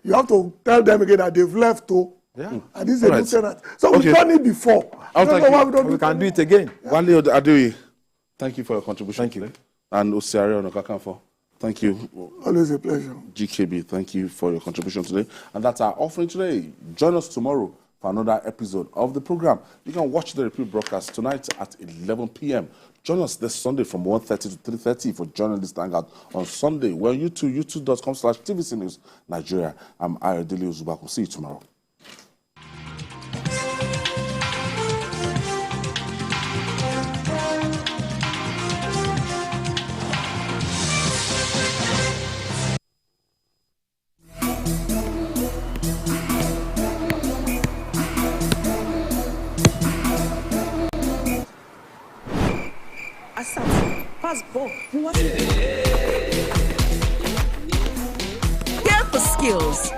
you have to tell them again that they've left. And this is a new tenant. So we've done it before. We can do it again. Wale Adeoye, thank you for your contribution. Thank you. And Osiari Onokakanfo, thank you. Always a pleasure. GKB, thank you for your contribution today. And that's our offering today. Join us tomorrow for another episode of the program. You can watch the repeat broadcast tonight at 11 p.m. Join us this Sunday from 1:30 to 3:30 for journalist hangout on Sunday. We're on YouTube, youtube.com/TVC News Nigeria. I'm Ayodele Uzubako. See you tomorrow. Pass ball. Here for skills.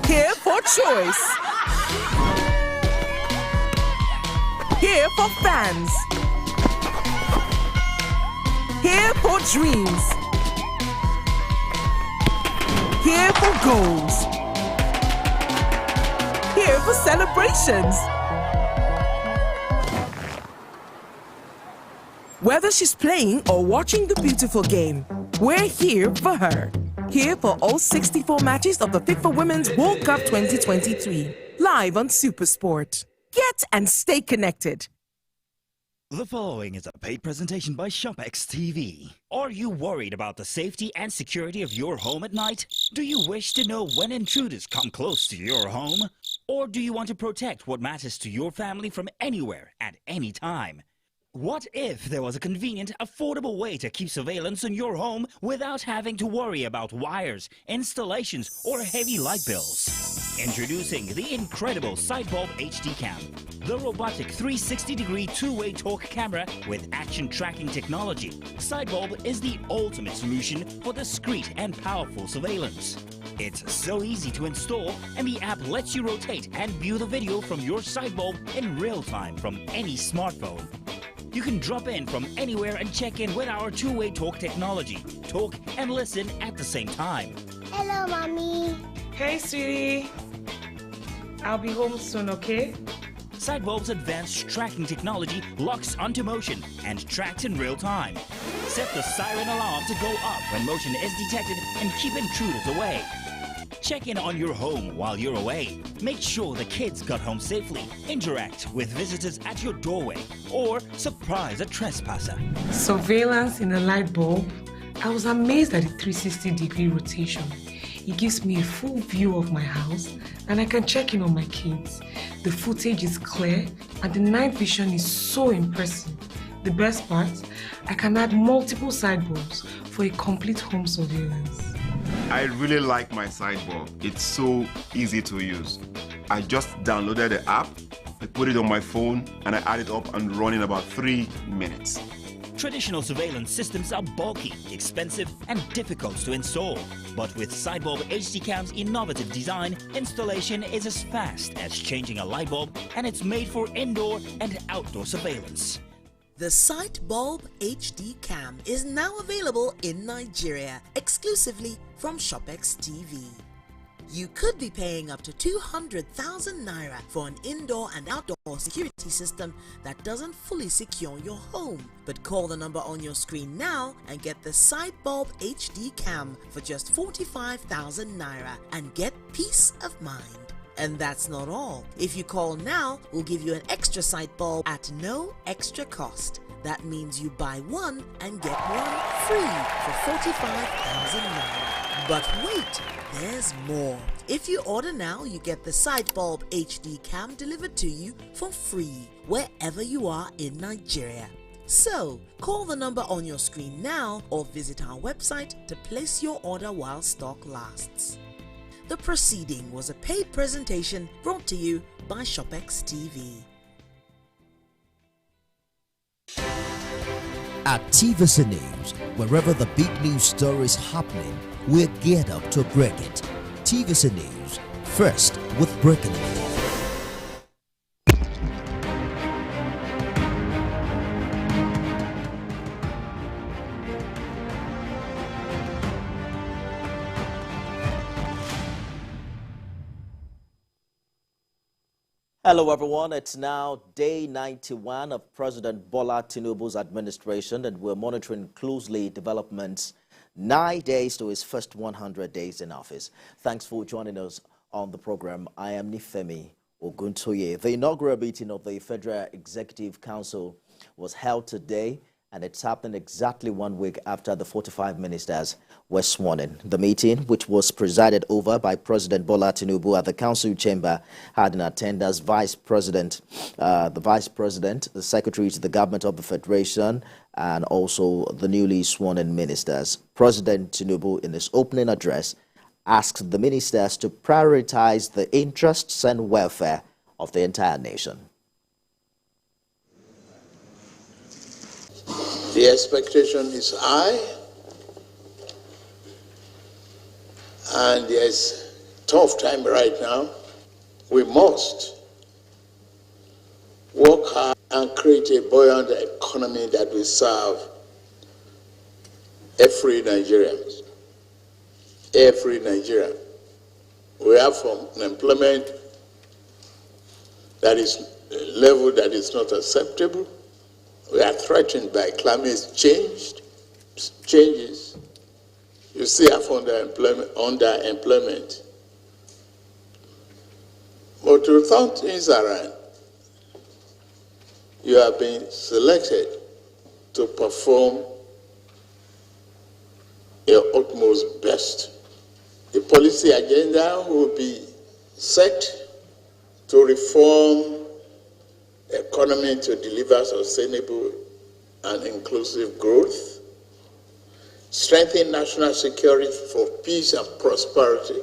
Here for choice. Here for fans. Here for dreams. Here for goals. Here for celebrations. Whether she's playing or watching the beautiful game, we're here for her. Here for all 64 matches of the FIFA Women's World Cup 2023. Live on Supersport. Get and stay connected. The following is a paid presentation by ShopX TV. Are you worried about the safety and security of your home at night? Do you wish to know when intruders come close to your home? Or do you want to protect what matters to your family from anywhere at any time? What if there was a convenient, affordable way to keep surveillance in your home without having to worry about wires, installations, or heavy light bills? Introducing the incredible Sidebulb HD Cam, the robotic 360-degree two-way torque camera with action tracking technology. Sidebulb is the ultimate solution for discreet and powerful surveillance. It's so easy to install, and the app lets you rotate and view the video from your Sidebulb in real time from any smartphone. You can drop in from anywhere and check in with our two-way talk technology. Talk and listen at the same time. Hello, Mommy. Hey, sweetie. I'll be home soon, okay? Sidebulb's advanced tracking technology locks onto motion and tracks in real time. Set the siren alarm to go up when motion is detected and keep intruders away. Check in on your home while you're away. Make sure the kids got home safely. Interact with visitors at your doorway or surprise a trespasser. Surveillance in a light bulb. I was amazed at the 360-degree rotation. It gives me a full view of my house and I can check in on my kids. The footage is clear and the night vision is so impressive. The best part, I can add multiple sidebulbs for a complete home surveillance. I really like my Sidebulb. It's so easy to use. I just downloaded the app, I put it on my phone, and I add it up and run in about 3 minutes. Traditional surveillance systems are bulky, expensive, and difficult to install. But with Sidebulb HD Cam's innovative design, installation is as fast as changing a light bulb, and it's made for indoor and outdoor surveillance. The Sidebulb HD Cam is now available in Nigeria, exclusively from ShopX TV. You could be paying up to 200,000 naira for an indoor and outdoor security system that doesn't fully secure your home. But call the number on your screen now and get the Sidebulb HD Cam for just 45,000 naira and get peace of mind. And that's not all. If you call now, we'll give you an extra Sidebulb at no extra cost. That means you buy one and get one free for 45,000 naira. But wait, there's more. If you order now, you get the Sidebulb HD Cam delivered to you for free wherever you are in Nigeria. So, call the number on your screen now or visit our website to place your order while stock lasts. The proceeding was a paid presentation brought to you by ShopX TV. At TVC News, wherever the big news story is happening, we're geared up to break it. TVC News, first with breaking news. Hello everyone, it's now day 91 of President Bola Tinubu's administration and we're monitoring closely developments 9 days to his first 100 days in office. Thanks for joining us on the program. I am Nifemi Oguntoye. The inaugural meeting of the Federal Executive Council was held today and it's happened exactly 1 week after the 45 ministers were sworn in. The meeting, which was presided over by President Bola Tinubu at the council chamber, had in attendance the Vice President, the Secretary to the Government of the Federation, and also the newly sworn-in ministers. President Tinubu, in his opening address, asked the ministers to prioritize the interests and welfare of the entire nation. The expectation is high, and there's a tough time right now. We must work hard and create a buoyant economy that will serve every Nigerian. Every Nigerian. We have from unemployment that is a level that is not acceptable. We are threatened by climate changes. You see have underemployment. But to turn things around, you have been selected to perform your utmost best. The policy agenda will be set to reform the economy to deliver sustainable and inclusive growth, strengthen national security for peace and prosperity.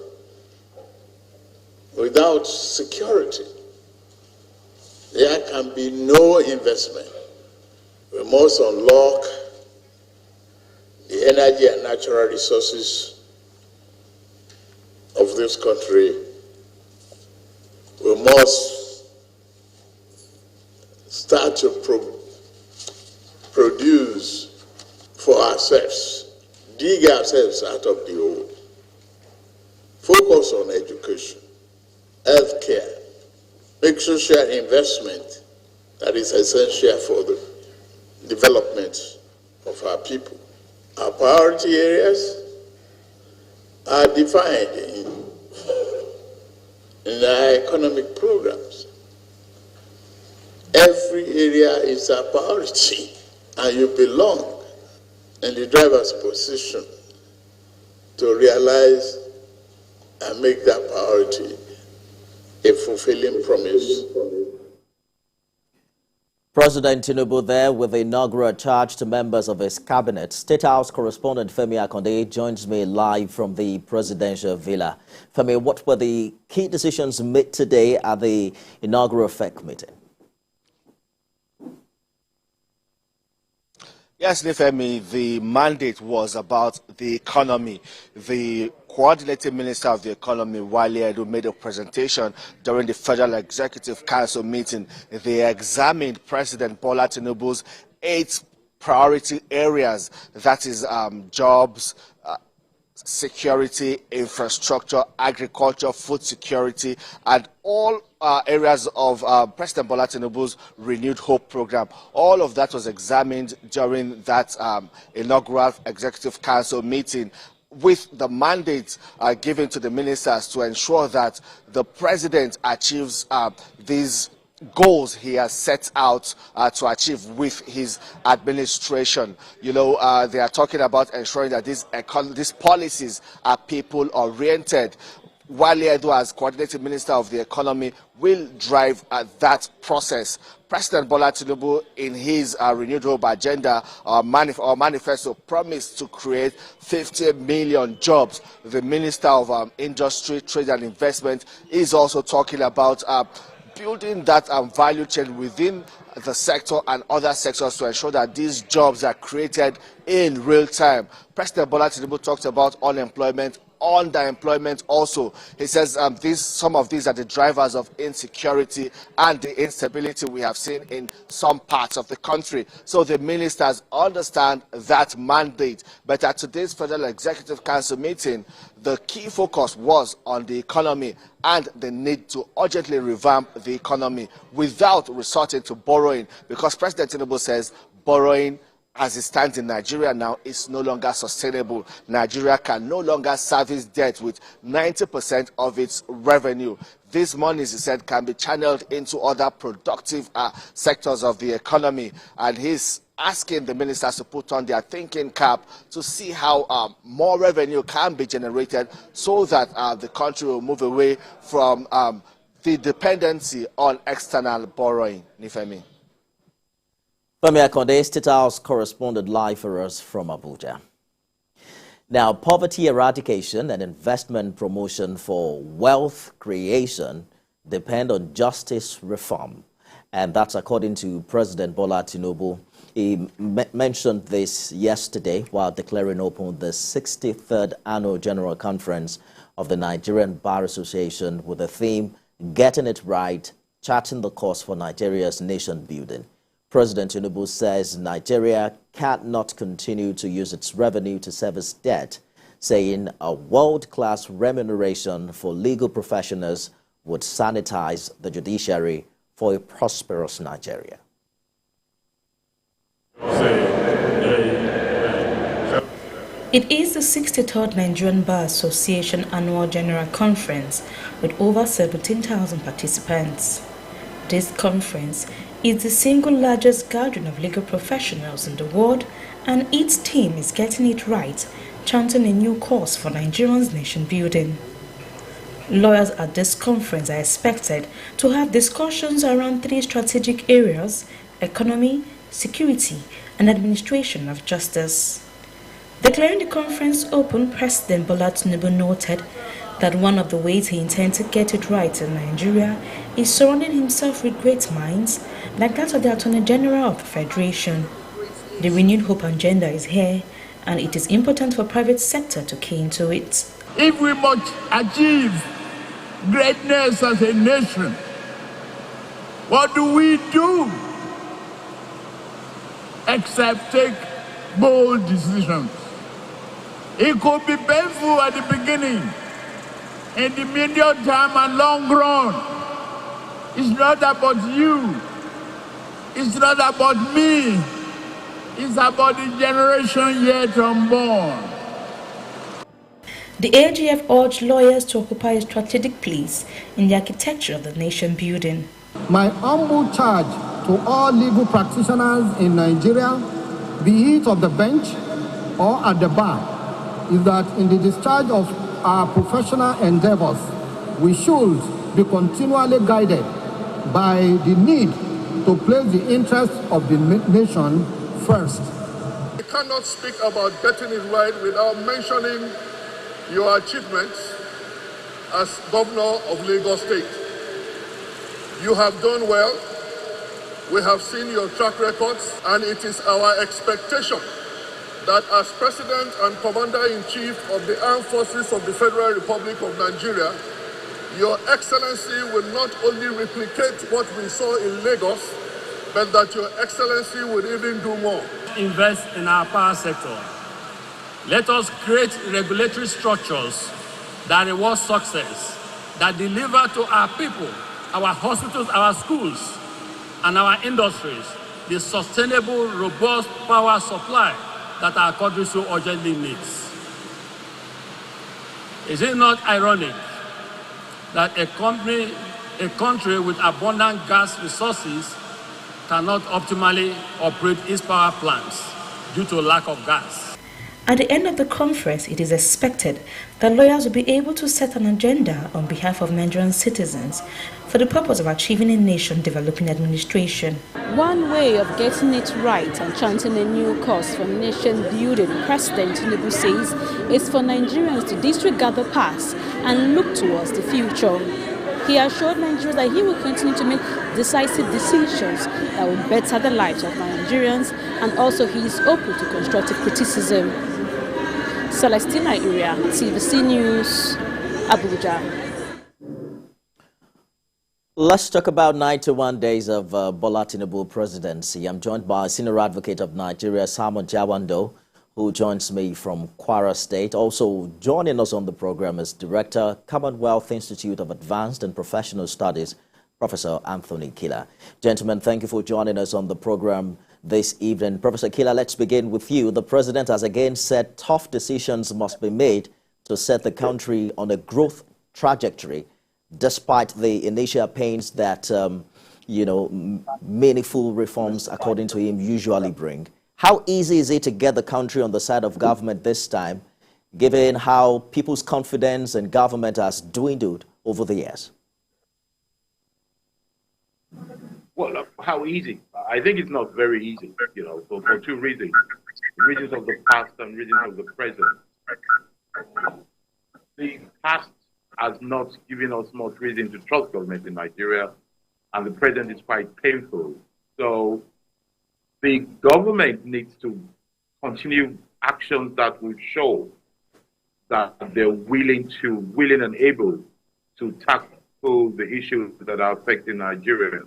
Without security, there can be no investment. We must unlock the energy and natural resources of this country. We must start to produce for ourselves, dig ourselves out of the hole. Focus on education, healthcare, make social investment that is essential for the development of our people. Our priority areas are defined in our economic programs. Every area is a priority, and you belong in the driver's position to realize and make that priority a fulfilling promise. President Tinubu there with the inaugural charge to members of his cabinet. State House correspondent Femi Akonde joins me live from the presidential villa. Femi, what were the key decisions made today at the inaugural FEC meeting? Yes, Nifemi, the mandate was about the economy. The Coordinating Minister of the Economy, Wale Edo, made a presentation during the Federal Executive Council meeting. They examined President Bola Tinubu's 8 priority areas, that is jobs, security, infrastructure, agriculture, food security, and all areas of President Bola Tinubu's Renewed Hope program. All of that was examined during that inaugural Executive Council meeting, with the mandate given to the ministers to ensure that the president achieves these goals he has set out to achieve with his administration. You know, they are talking about ensuring that these policies are people-oriented. Wale Edo, as Coordinating Minister of the Economy, will drive that process. President Bola Tinubu, in his Renewed Hope agenda or manifesto, promised to create 50 million jobs. The Minister of Industry, Trade and Investment is also talking about building that value chain within the sector and other sectors to ensure that these jobs are created in real time. President Bola Tinubu talked about unemployment, underemployment also. He says some of these are the drivers of insecurity and the instability we have seen in some parts of the country. So the ministers understand that mandate. But at today's Federal Executive Council meeting, the key focus was on the economy and the need to urgently revamp the economy without resorting to borrowing, because President Tinubu says borrowing as it stands in Nigeria now is no longer sustainable. Nigeria can no longer service debt with 90% of its revenue. These monies, he said, can be channeled into other productive sectors of the economy. And he's asking the ministers to put on their thinking cap to see how more revenue can be generated so that the country will move away from the dependency on external borrowing. Nifemi. Femi Akonde, State House correspondent live for us from Abuja. Now, poverty eradication and investment promotion for wealth creation depend on justice reform. And that's according to President Bola Tinubu. He mentioned this yesterday while declaring open the 63rd Annual General Conference of the Nigerian Bar Association with the theme, Getting It Right, Charting the Course for Nigeria's Nation Building. President Tinubu says Nigeria cannot continue to use its revenue to service debt, saying a world-class remuneration for legal professionals would sanitize the judiciary for a prosperous Nigeria. It is the 63rd Nigerian Bar Association Annual General Conference with over 17,000 participants. This conference is the single largest gathering of legal professionals in the world, and its theme is Getting It Right, Chanting a New Course for Nigeria's Nation Building. Lawyers at this conference are expected to have discussions around 3 strategic areas: economy, security, and administration of justice. Declaring the conference open, President Bola Tinubu noted that one of the ways he intends to get it right in Nigeria is surrounding himself with great minds like that of the Attorney General of the Federation. The renewed hope agenda is here, and it is important for private sector to key into it. If we must achieve greatness as a nation, what do we do except take bold decisions? It could be painful at the beginning. In the medium term and long run, it's not about you. It's not about me. It's about the generation yet unborn. The AGF urged lawyers to occupy a strategic place in the architecture of the nation building. My humble charge to all legal practitioners in Nigeria, be it on the bench or at the bar, is that in the discharge of our professional endeavors, we should be continually guided by the need to place the interests of the nation first. We cannot speak about getting it right without mentioning your achievements as governor of Edo State. You have done well. We have seen your track records, and it is our expectation that as President and Commander-in-Chief of the Armed Forces of the Federal Republic of Nigeria, Your Excellency will not only replicate what we saw in Lagos, but that Your Excellency would even do more. Invest in our power sector. Let us create regulatory structures that reward success, that deliver to our people, our hospitals, our schools, and our industries the sustainable, robust power supply that our country so urgently needs. Is it not ironic that a country with abundant gas resources cannot optimally operate its power plants due to lack of gas? At the end of the conference, it is expected that lawyers will be able to set an agenda on behalf of Nigerian citizens for the purpose of achieving a nation-developing administration. One way of getting it right and chanting a new course for nation-building, President Tinubu says, is for Nigerians to disregard the past and look towards the future. He assured Nigerians that he will continue to make decisive decisions that will better the lives of Nigerians, and also he is open to constructive criticism. Celestina Iria, TVC News, Abuja. Let's talk about 91 days of Bola Tinubu presidency. I'm joined by Senior Advocate of Nigeria, Simon Jawando, who joins me from Kwara State. Also joining us on the program is Director, Commonwealth Institute of Advanced and Professional Studies, Professor Anthony Kila. Gentlemen, thank you for joining us on the program this evening. Professor Kila, let's begin with you. The president has again said tough decisions must be made to set the country on a growth trajectory, despite the initial pains that, meaningful reforms, according to him, usually bring. How easy is it to get the country on the side of government this time, given how people's confidence in government has dwindled over the years? Well, how easy? I think it's not very easy, for two reasons. Reasons of the past and reasons of the present. The past has not given us much reason to trust government in Nigeria, and the present is quite painful. So the government needs to continue actions that will show that they're willing and able to tackle the issues that are affecting Nigeria.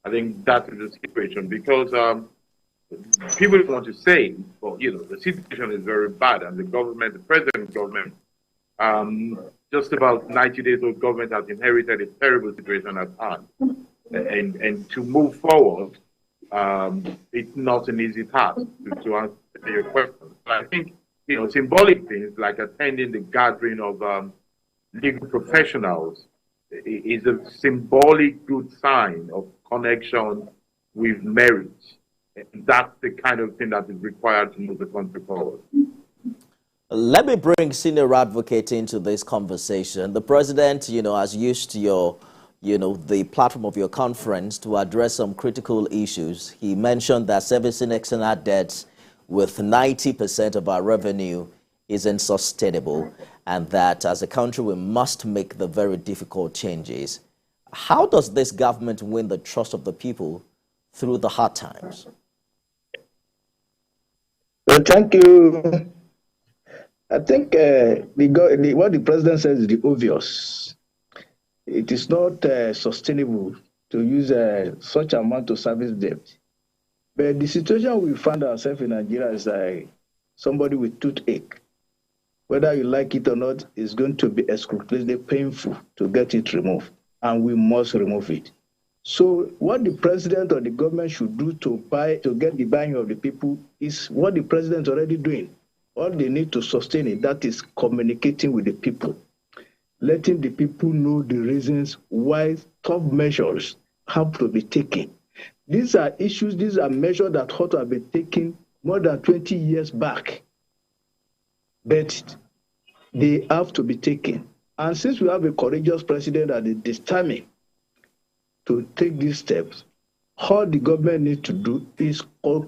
I think that is the situation, because people want to say, well, the situation is very bad, and the present government, just about 90 days old government has inherited a terrible situation at hand. And to move forward, it's not an easy task to answer your question. But I think, symbolic things like attending the gathering of legal professionals is a symbolic good sign of connection with merit. And that's the kind of thing that is required to move the country forward. Let me bring Senior Advocate into this conversation. The president, has used the platform of your conference to address some critical issues. He mentioned that servicing external debts with 90% of our revenue isn't sustainable, and that as a country we must make the very difficult changes. How does this government win the trust of the people through the hard times? Well, thank you. I think what the president says is the obvious. It is not sustainable to use such amount to service debt. But the situation we find ourselves in Nigeria is like somebody with toothache. Whether you like it or not, it's going to be excruciatingly painful to get it removed, and we must remove it. So what the president or the government should do to get the buy-in of the people is what the president is already doing. All they need to sustain it, that is communicating with the people, letting the people know the reasons why tough measures have to be taken. These are issues, these are measures that ought to have been taken more than 20 years back. But they have to be taken. And since we have a courageous president that is determined to take these steps, all the government needs to do is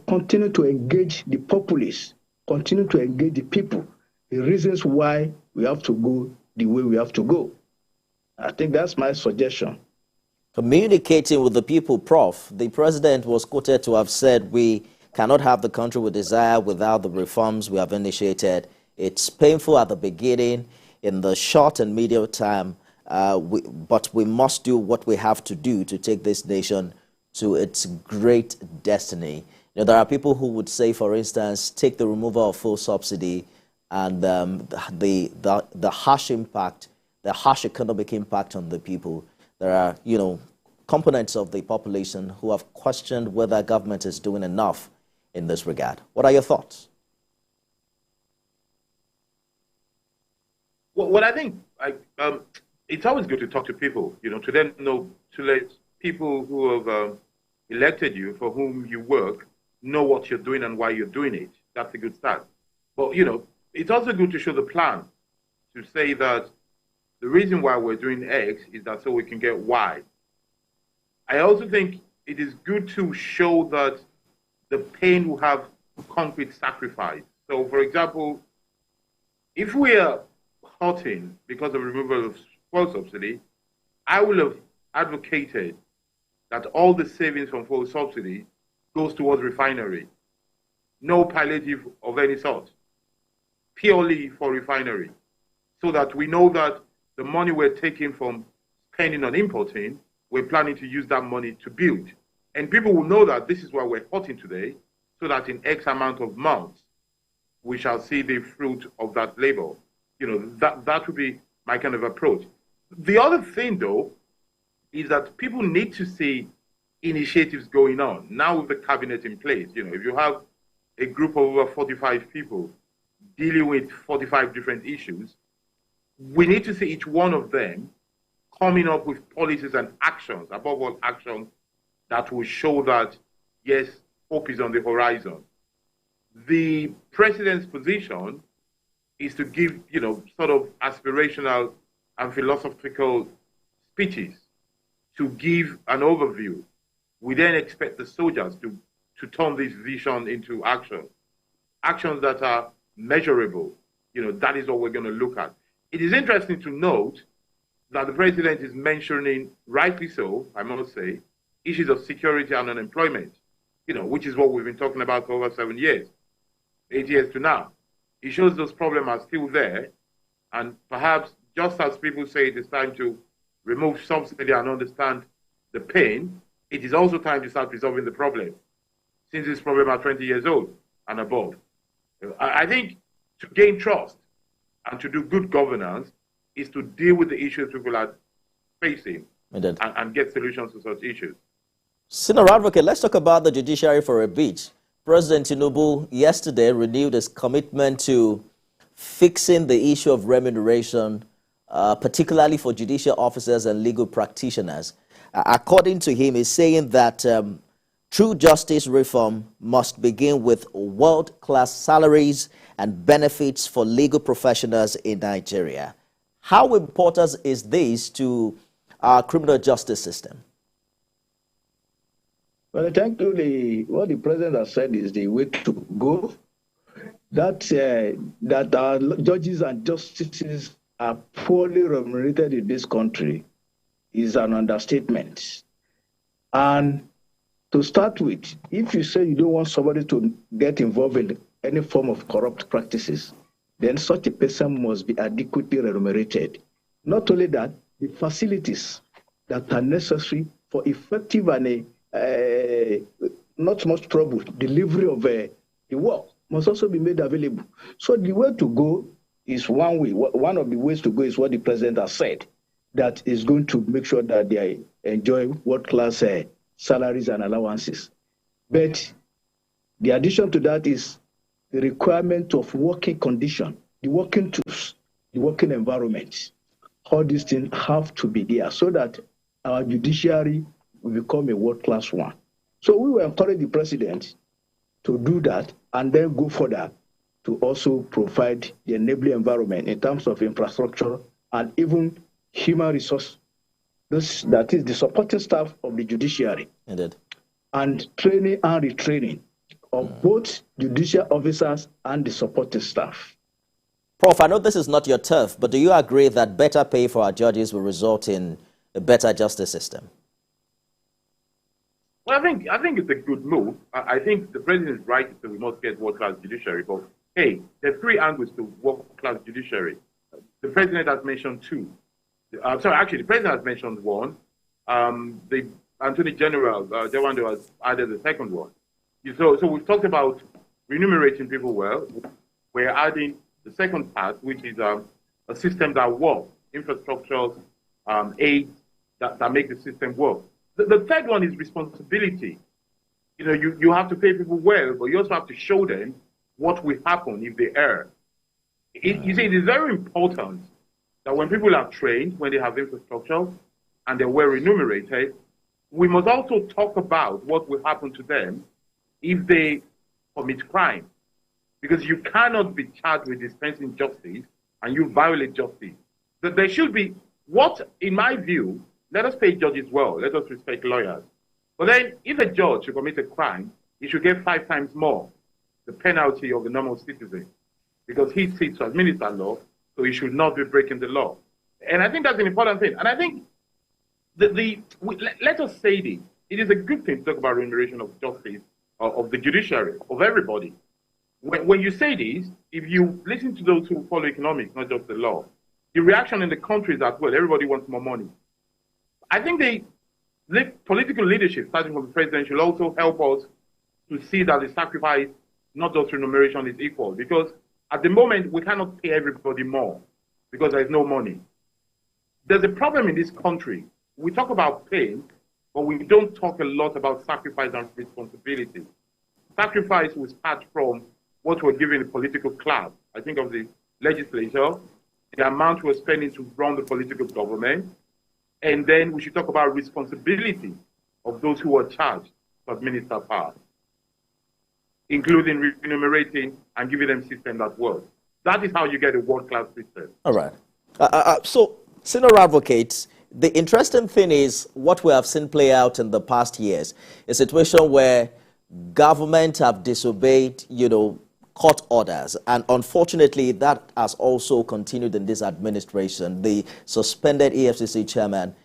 continue to engage the populace, continue to engage the people, the reasons why we have to go the way we have to go. I think that's my suggestion. Communicating with the people, Prof. The president was quoted to have said, we cannot have the country we desire without the reforms we have initiated. It's painful at the beginning, in the short and medium term, but we must do what we have to do to take this nation to its great destiny. There are people who would say, for instance, take the removal of full subsidy and the harsh impact, the harsh economic impact on the people. There are, components of the population who have questioned whether government is doing enough in this regard. What are your thoughts? Well, I think it's always good to talk to people, to then know, to let people who have elected you, for whom you work, know what you're doing and why you're doing it. That's a good start. But, it's also good to show the plan, to say that the reason why we're doing X is that so we can get Y. I also think it is good to show that the pain will have concrete sacrifice. So, for example, if we are hurting because of removal of fuel subsidy, I would have advocated that all the savings from fuel subsidy goes towards refinery. No palliative of any sort. Purely for refinery. So that we know that the money we're taking from spending on importing, we're planning to use that money to build. And people will know that this is why we're hurting today, so that in X amount of months, we shall see the fruit of that labor. You know, that would be my kind of approach. The other thing, though, is that people need to see initiatives going on. Now with the cabinet in place, you know, if you have a group of over 45 people dealing with 45 different issues, we need to see each one of them coming up with policies and actions, above all actions, that will show that, yes, hope is on the horizon. The president's position is to give, you know, sort of aspirational and philosophical speeches to give an overview. We then expect the soldiers to turn this vision into action. Actions that are measurable. You know, that is what we're going to look at. It is interesting to note that the president is mentioning, rightly so, I must say, issues of security and unemployment, you know, which is what we've been talking about for over 7 years, 8 years to now. It shows those problems are still there, and perhaps just as people say it is time to remove subsidy and understand the pain, it is also time to start resolving the problem, since this problem are 20 years old and above. I think to gain trust and to do good governance is to deal with the issues people are facing and get solutions to such issues. Senior Advocate, let's talk about the judiciary for a bit. President Tinubu yesterday renewed his commitment to fixing the issue of remuneration, particularly for judicial officers and legal practitioners. According to him, he's saying that true justice reform must begin with world-class salaries and benefits for legal professionals in Nigeria. How important is this to our criminal justice system? Well, I think what the president has said is the way to go. That our judges and justices are poorly remunerated in this country is an understatement. And to start with, if you say you don't want somebody to get involved in any form of corrupt practices, then such a person must be adequately remunerated. Not only that, the facilities that are necessary for effective and not much trouble delivery of the work must also be made available. So the way to go is one way. One of the ways to go is what the president has said, that is going to make sure that they enjoy world-class salaries and allowances. But the addition to that is the requirement of working condition, the working tools, the working environment. All these things have to be there so that our judiciary will become a world-class one. So we will encourage the president to do that and then go further to also provide the enabling environment in terms of infrastructure and even human resource. That is the supporting staff of the judiciary. Indeed. And training and retraining of both judicial officers and the supporting staff. Prof, I know this is not your turf, but do you agree that better pay for our judges will result in a better justice system? Well, I think it's a good move. I think the president is right that we must get world-class judiciary. But hey, there are three angles to world-class judiciary. The president has mentioned two. The president has mentioned one. The Attorney General, Jawando, has added the second one. So we've talked about remunerating people well. We're adding the second part, which is a system that works, infrastructures, aids that make the system work. The third one is responsibility. You know, you have to pay people well, but you also have to show them what will happen if they err. You see, it is very important that when people are trained, when they have infrastructure, and they're well remunerated, we must also talk about what will happen to them if they commit crime. Because you cannot be charged with dispensing justice and you violate justice. There should be, in my view, let us pay judges well, let us respect lawyers. But then, if a judge should commit a crime, he should get 5 times more the penalty of the normal citizen. Because he sits to administer law, so he should not be breaking the law. And I think that's an important thing. And I think let us say this. It is a good thing to talk about remuneration of justice, of the judiciary, of everybody. When you say this, if you listen to those who follow economics, not just the law, the reaction in the country is that, well, everybody wants more money. I think the political leadership, starting from the president, should also help us to see that the sacrifice, not just remuneration, is equal. Because at the moment, we cannot pay everybody more because there is no money. There's a problem in this country. We talk about pay, but we don't talk a lot about sacrifice and responsibility. Sacrifice will start from what we're giving the political class. I think of the legislature, the amount we're spending to run the political government, and then we should talk about responsibility of those who are charged to administer power, including remunerating and giving them system that works. That is how you get a world-class system. All right. So, senior advocates, the interesting thing is what we have seen play out in the past years, a situation where government have disobeyed, court orders. And unfortunately, that has also continued in this administration. The suspended EFCC chairman,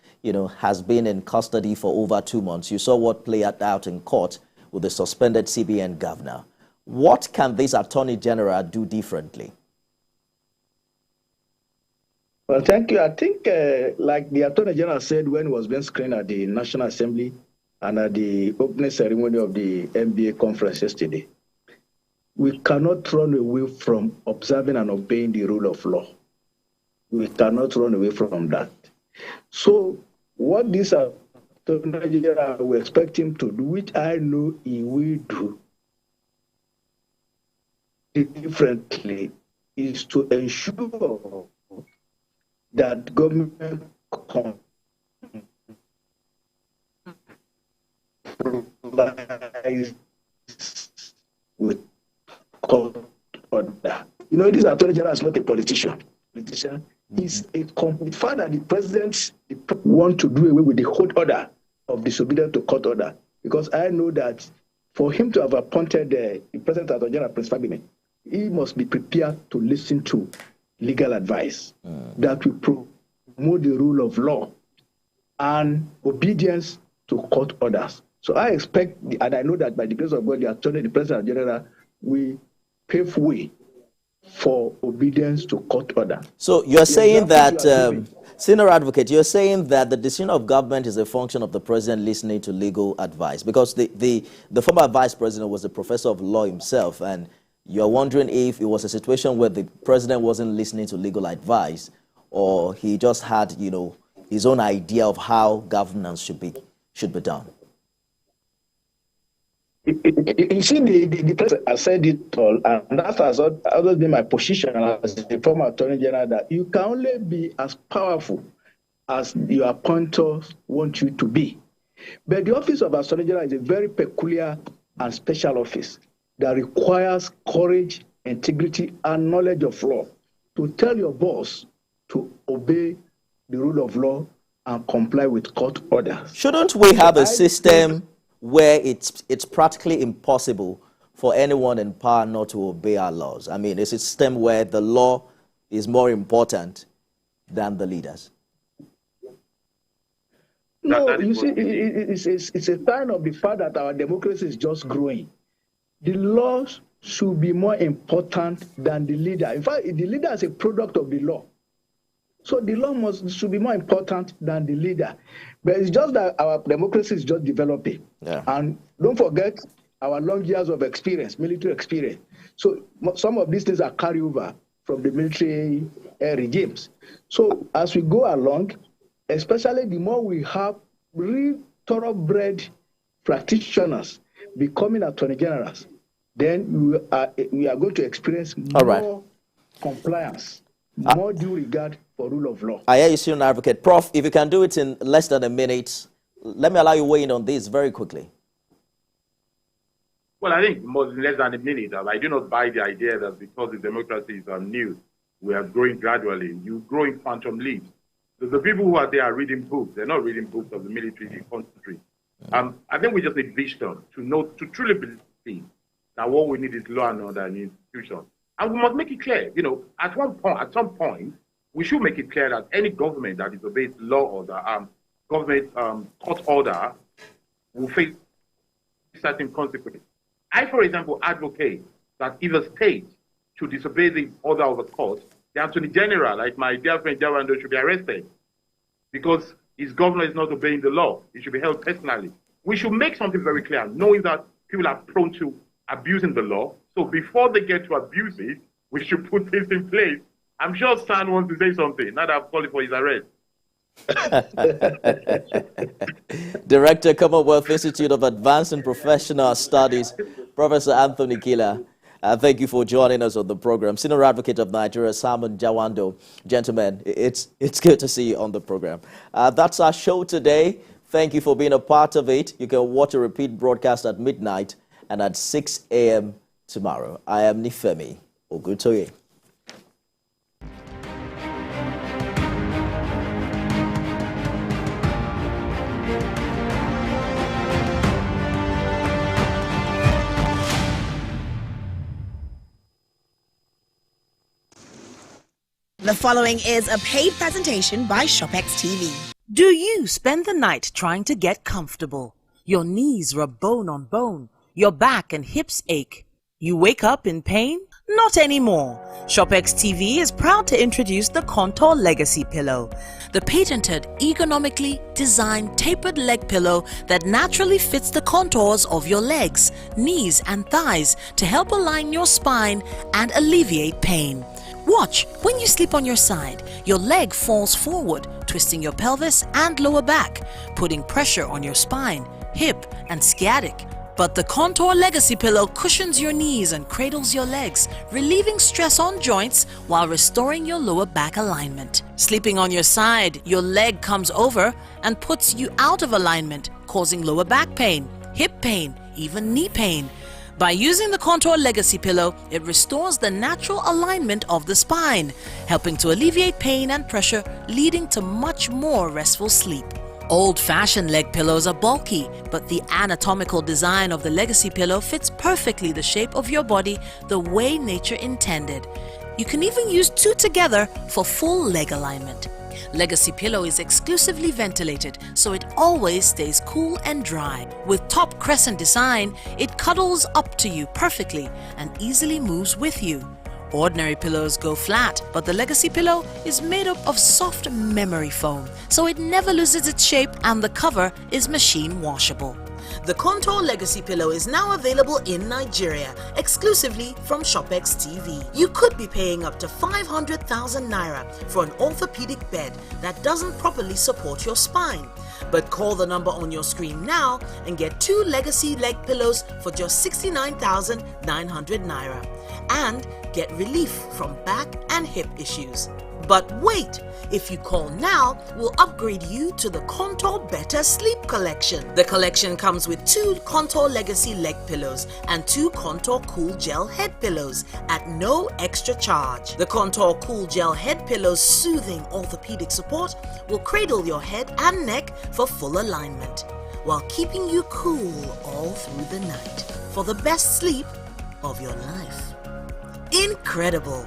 has been in custody for over 2 months. You saw what played out in court with the suspended CBN governor. What can this Attorney General do differently? Well, thank you. I think, like the Attorney General said when he was being screened at the National Assembly and at the opening ceremony of the NBA conference yesterday, we cannot run away from observing and obeying the rule of law. We cannot run away from that. So what this Attorney General we expect him to do, which I know he will do differently, is to ensure that government complies with court order. This Attorney General is not a politician. He's a complete fact that the president want to do away with the whole order of disobedience to court order. Because I know that for him to have appointed the President Attorney General, Prince Fabime, he must be prepared to listen to legal advice that will promote the rule of law and obedience to court orders. So I expect, and I know that by the grace of God, the President General will pave way for obedience to court order. So you're saying that, senior advocate, you're saying that the decision of government is a function of the president listening to legal advice, because the former vice president was a professor of law himself, and you're wondering if it was a situation where the president wasn't listening to legal advice, or he just had, his own idea of how governance should be done. You see, the president has said it all, and that has always been my position as the former Attorney General, that you can only be as powerful as your appointers want you to be. But the office of Attorney General is a very peculiar and special office that requires courage, integrity, and knowledge of law to tell your boss to obey the rule of law and comply with court orders. Shouldn't we have a system where it's practically impossible for anyone in power not to obey our laws? I mean, it's a system where the law is more important than the leaders. No, you see, it's a sign of the fact that our democracy is just growing. The laws should be more important than the leader. In fact, the leader is a product of the law. So the law should be more important than the leader. But it's just that our democracy is just developing. Yeah. And don't forget our long years of experience, military experience. So some of these things are carried over from the military regimes. So as we go along, especially the more we have real thoroughbred practitioners becoming attorney generals, then we are going to experience more compliance, more due regard for rule of law. I hear you, senior advocate. Prof, if you can do it in less than a minute, let me allow you to weigh in on this very quickly. Well, I think less than a minute. I do not buy the idea that because the democracy is new, we are growing gradually. You grow in phantom leaps. The people who are there are reading books. They're not reading books of the military infantry. I think we just need vision to truly believe that what we need is law and order and institution. And we must make it clear, at some point, we should make it clear that any government that disobeys law or government court order will face certain consequences. I, for example, advocate that if a state should disobey the order of a court, the Attorney General, like my dear friend Jawando, should be arrested because his governor is not obeying the law. He should be held personally. We should make something very clear, knowing that people are prone to abusing the law. So before they get to abuse it, we should put things in place. I'm sure Stan wants to say something. Now that I've called for his arrest. Director, Commonwealth Institute of Advanced and Professional Studies, Professor Anthony Kila. Thank you for joining us on the program. Senior Advocate of Nigeria, Simon Jawando. Gentlemen, it's good to see you on the program. That's our show today. Thank you for being a part of it. You can watch a repeat broadcast at midnight and at 6 a.m. tomorrow. I am Nifemi Ogutoye. The following is a paid presentation by ShopX TV. Do you spend the night trying to get comfortable? Your knees rub bone on bone. Your back and hips ache. You wake up in pain? Not anymore. ShopX TV is proud to introduce the Contour Legacy Pillow, the patented, ergonomically designed tapered leg pillow that naturally fits the contours of your legs, knees and thighs to help align your spine and alleviate pain. Watch, when you sleep on your side, your leg falls forward, twisting your pelvis and lower back, putting pressure on your spine, hip and sciatic. But the Contour Legacy Pillow cushions your knees and cradles your legs, relieving stress on joints while restoring your lower back alignment. Sleeping on your side, your leg comes over and puts you out of alignment, causing lower back pain, hip pain, even knee pain. By using the Contour Legacy Pillow, it restores the natural alignment of the spine, helping to alleviate pain and pressure, leading to much more restful sleep. Old-fashioned leg pillows are bulky, but the anatomical design of the Legacy Pillow fits perfectly the shape of your body the way nature intended. You can even use two together for full leg alignment. Legacy Pillow is exclusively ventilated, so it always stays cool and dry. With top crescent design, it cuddles up to you perfectly and easily moves with you. Ordinary pillows go flat, but the Legacy Pillow is made up of soft memory foam, so it never loses its shape and the cover is machine washable. The Contour Legacy Pillow is now available in Nigeria, exclusively from ShopX TV. You could be paying up to 500,000 naira for an orthopedic bed that doesn't properly support your spine. But call the number on your screen now and get 2 Legacy leg pillows for just 69,900 naira and get relief from back and hip issues. But wait! If you call now, we'll upgrade you to the Contour Better Sleep Collection. The collection comes with 2 Contour Legacy leg pillows and 2 Contour Cool Gel head pillows at no extra charge. The Contour Cool Gel head pillows' soothing orthopedic support will cradle your head and neck for full alignment, while keeping you cool all through the night for the best sleep of your life. Incredible!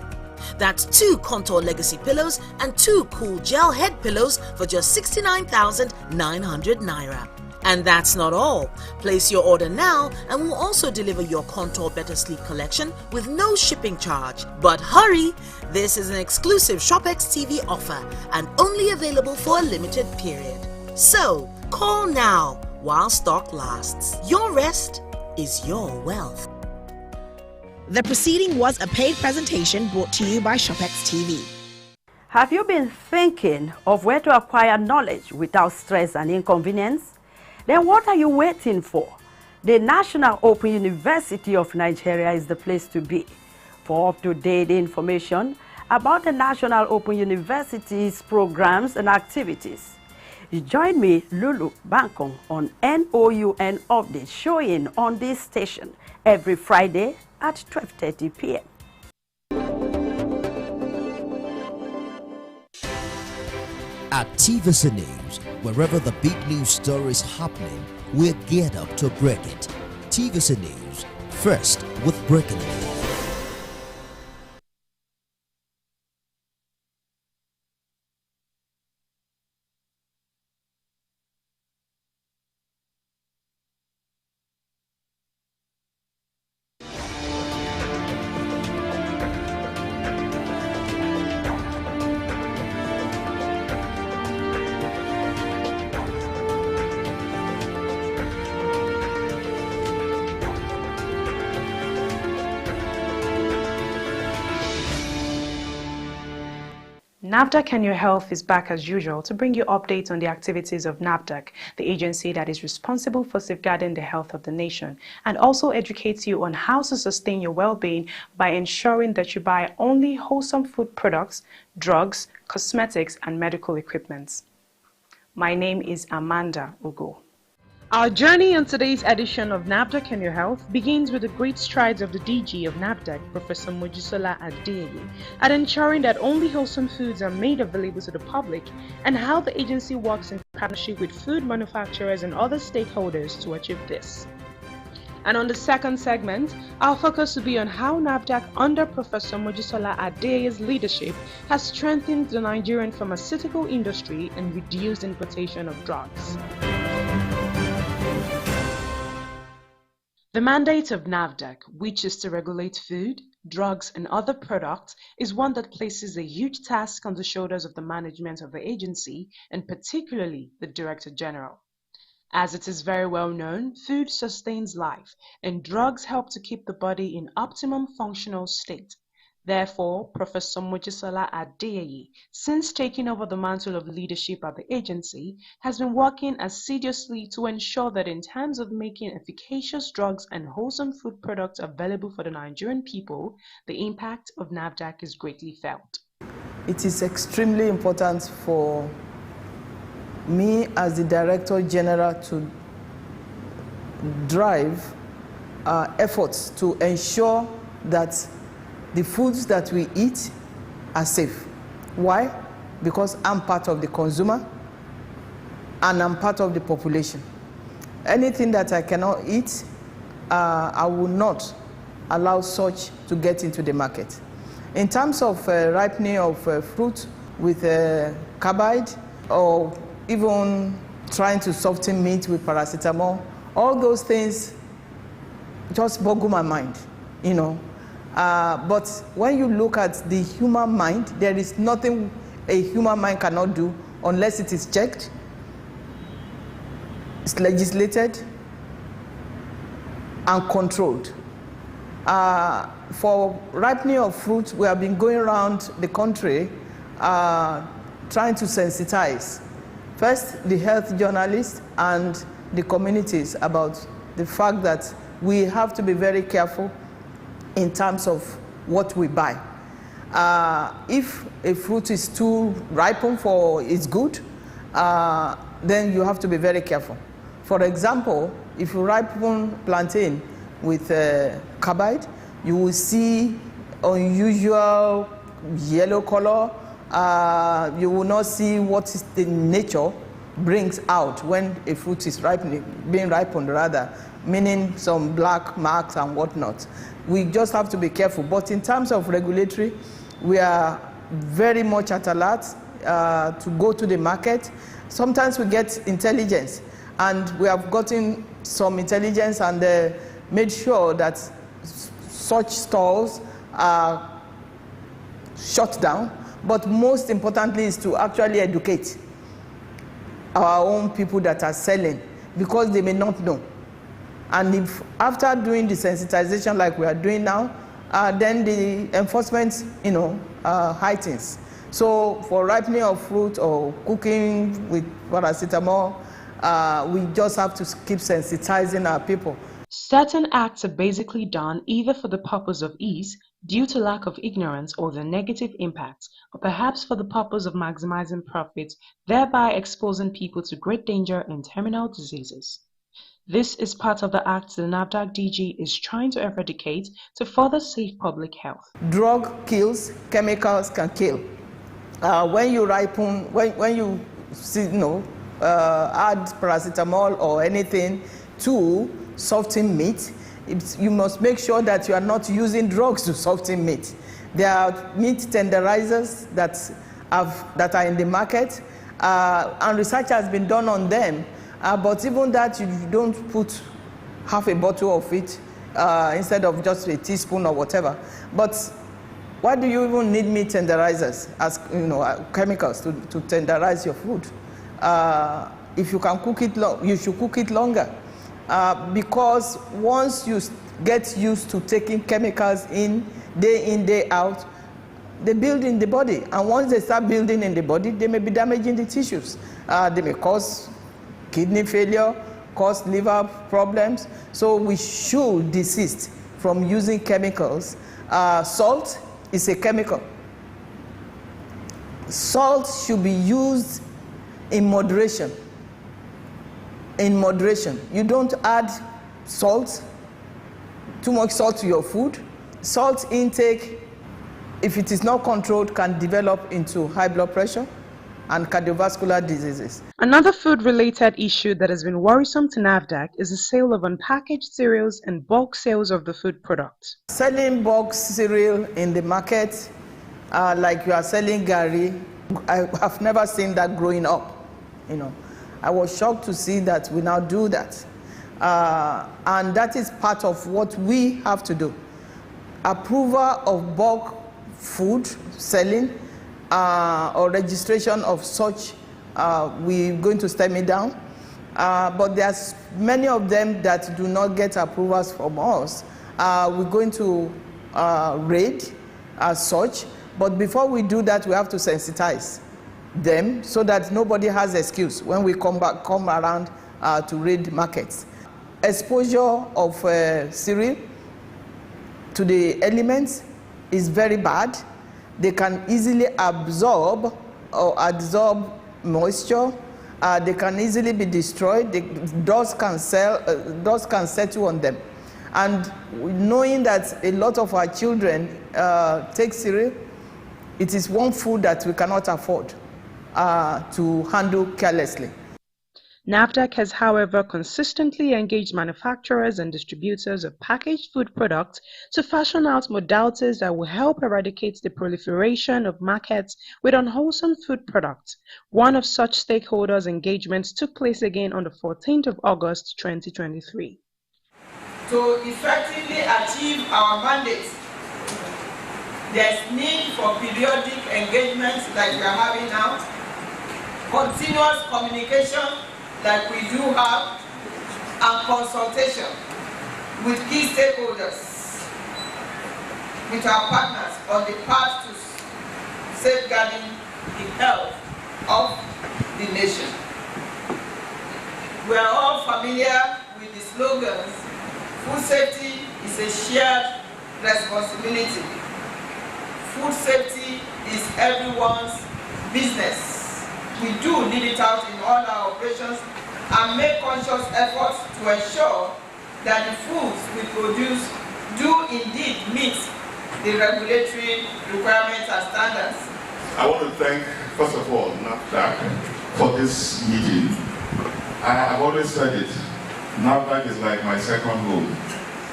That's 2 Contour Legacy pillows and 2 Cool Gel head pillows for just 69,900 naira. And that's not all. Place your order now and we'll also deliver your Contour Better Sleep collection with no shipping charge. But hurry! This is an exclusive ShopX TV offer and only available for a limited period. So, call now while stock lasts. Your rest is your wealth. The proceeding was a paid presentation brought to you by ShopX TV. Have you been thinking of where to acquire knowledge without stress and inconvenience? Then what are you waiting for? The National Open University of Nigeria is the place to be. For up-to-date information about the National Open University's programs and activities, join me, Lulu Bankong, on NOUN Update, showing on this station every Friday at 12:30 p.m. At TVC News, wherever the big news story is happening, we're geared up to break it. TVC News, first with breaking news. NAFDAC and Your Health is back as usual to bring you updates on the activities of NAFDAC, the agency that is responsible for safeguarding the health of the nation, and also educates you on how to sustain your well-being by ensuring that you buy only wholesome food products, drugs, cosmetics, and medical equipment. My name is Amanda Ugo. Our journey on today's edition of NAFDAC and Your Health begins with the great strides of the DG of NAFDAC, Professor Mojisola Adeyeye, at ensuring that only wholesome foods are made available to the public, and how the agency works in partnership with food manufacturers and other stakeholders to achieve this. And on the second segment, our focus will be on how NAFDAC under Professor Mojisola Adeyeye's leadership has strengthened the Nigerian pharmaceutical industry and reduced importation of drugs. The mandate of NAFDAC, which is to regulate food, drugs, and other products, is one that places a huge task on the shoulders of the management of the agency, and particularly the Director General. As it is very well known, food sustains life, and drugs help to keep the body in optimum functional state. Therefore, Professor Mojisola Adeyeye, since taking over the mantle of leadership at the agency, has been working assiduously to ensure that in terms of making efficacious drugs and wholesome food products available for the Nigerian people, the impact of NAFDAC is greatly felt. It is extremely important for me as the Director General to drive efforts to ensure that the foods that we eat are safe. Why? Because I'm part of the consumer and I'm part of the population. Anything that I cannot eat, I will not allow such to get into the market. In terms of ripening of fruit with carbide, or even trying to soften meat with paracetamol, all those things just boggle my mind, you know. But when you look at the human mind, there is nothing a human mind cannot do unless it is checked, it's legislated, and controlled. For ripening of fruit, we have been going around the country trying to sensitize, first the health journalists and the communities about the fact that we have to be very careful in terms of what we buy. If a fruit is too ripened for its good, then you have to be very careful. For example, if you ripen plantain with carbide, you will see unusual yellow color. You will not see what is the nature brings out when a fruit is being ripened rather, meaning some black marks and whatnot. We just have to be careful. But in terms of regulatory, we are very much at alert to go to the market. Sometimes we get intelligence, and we have gotten some intelligence and made sure that such stalls are shut down. But most importantly is to actually educate our own people that are selling, because they may not know. And if after doing the sensitization like we are doing now, then the enforcement, heightens. So for ripening of fruit or cooking with paracetamol, we just have to keep sensitizing our people. Certain acts are basically done either for the purpose of ease, due to lack of ignorance or the negative impacts, or perhaps for the purpose of maximizing profits, thereby exposing people to great danger and terminal diseases. This is part of the acts the NAFDAC DG is trying to eradicate to further save public health. Drug kills, chemicals can kill. When you ripen, when you add paracetamol or anything to soften meat, you must make sure that you are not using drugs to soften meat. There are meat tenderizers that are in the market, and research has been done on them. But even that, you don't put half a bottle of it instead of just a teaspoon or whatever. But why do you even need meat tenderizers as chemicals to tenderize your food? If you can cook it, you should cook it longer. Because once you get used to taking chemicals in, day out, they build in the body. And once they start building in the body, they may be damaging the tissues. They may cause kidney failure, cause liver problems. So we should desist from using chemicals. Salt is a chemical. Salt should be used in moderation. In moderation. You don't add salt, too much salt to your food. Salt intake, if it is not controlled, can develop into high blood pressure and cardiovascular diseases. Another food-related issue that has been worrisome to NAFDAC is the sale of unpackaged cereals and bulk sales of the food product. Selling bulk cereal in the market, like you are selling gari, I have never seen that growing up. You know, I was shocked to see that we now do that. And that is part of what we have to do. Approval of bulk food selling or registration of such, we're going to stem it down. But there's many of them that do not get approvals from us. We're going to raid as such. But before we do that, we have to sensitize them so that nobody has excuse when we come around to raid markets. Exposure of cereal to the elements is very bad. They can easily absorb moisture. They can easily be destroyed. Dust can settle on them. And knowing that a lot of our children take cereal, it is one food that we cannot afford to handle carelessly. NAFDAC has, however, consistently engaged manufacturers and distributors of packaged food products to fashion out modalities that will help eradicate the proliferation of markets with unwholesome food products. One of such stakeholders' engagements took place again on the 14th of August 2023. To effectively achieve our mandate, there is need for periodic engagement like we are having now, continuous communication like we do have, and consultation with key stakeholders, with our partners on the path to safeguarding the health of the nation. We are all familiar with the slogans, food safety is a shared responsibility. Food safety is everyone's business. We do lead it out in all our operations and make conscious efforts to ensure that the foods we produce do indeed meet the regulatory requirements and standards. I want to thank, first of all, NAFDAC for this meeting. I've always said it, NAFDAC is like my second home,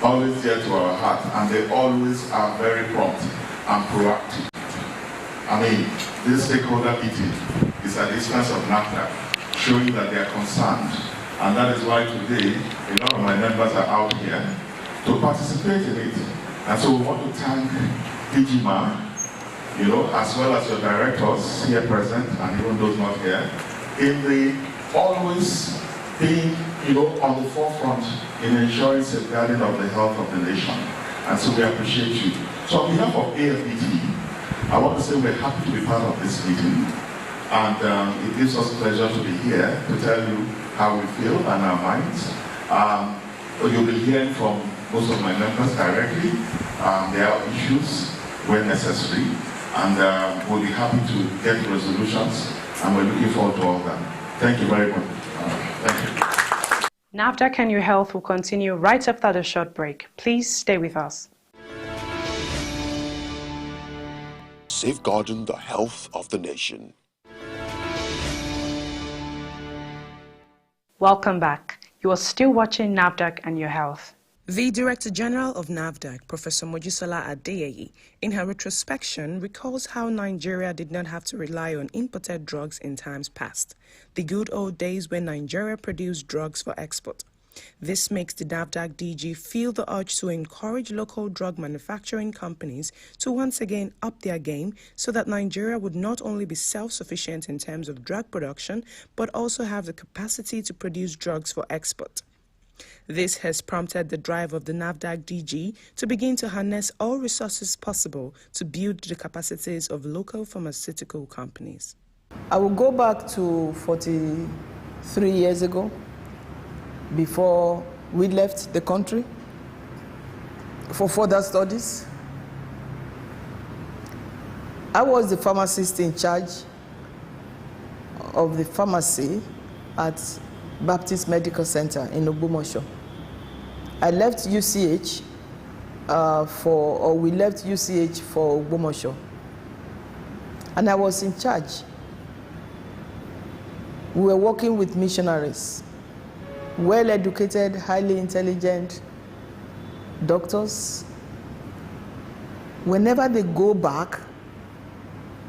always dear to our heart, and they always are very prompt and proactive. I mean, this stakeholder meeting is at the expense of NAFDAC, showing that they are concerned. And that is why today, a lot of my members are out here to participate in it. And so we want to thank DGMA, as well as your directors here present, and even those not here, in the always being, on the forefront in ensuring safeguarding of the health of the nation. And so we appreciate you. So on behalf of AFBT, I want to say we're happy to be part of this meeting. And it gives us pleasure to be here to tell you how we feel and our minds. You'll be hearing from most of my members directly. There are issues where necessary, and we'll be happy to get resolutions, and we're looking forward to all that. Thank you very much. Thank you. NAFDAC and Your Health will continue right after the short break. Please stay with us. Safeguarding the health of the nation. Welcome back. You are still watching NAFDAC and Your Health. The Director General of NAFDAC, Professor Mojisola Adeyeye, in her retrospection recalls how Nigeria did not have to rely on imported drugs in times past, the good old days when Nigeria produced drugs for export. This makes the NAFDAC DG feel the urge to encourage local drug manufacturing companies to once again up their game so that Nigeria would not only be self-sufficient in terms of drug production, but also have the capacity to produce drugs for export. This has prompted the drive of the NAFDAC DG to begin to harness all resources possible to build the capacities of local pharmaceutical companies. I will go back to 43 years ago, before we left the country for further studies. I was the pharmacist in charge of the pharmacy at Baptist Medical Center in Ogbomoso. I left UCH we left UCH for Ogbomoso. And I was in charge. We were working with missionaries, well-educated, highly intelligent doctors. Whenever they go back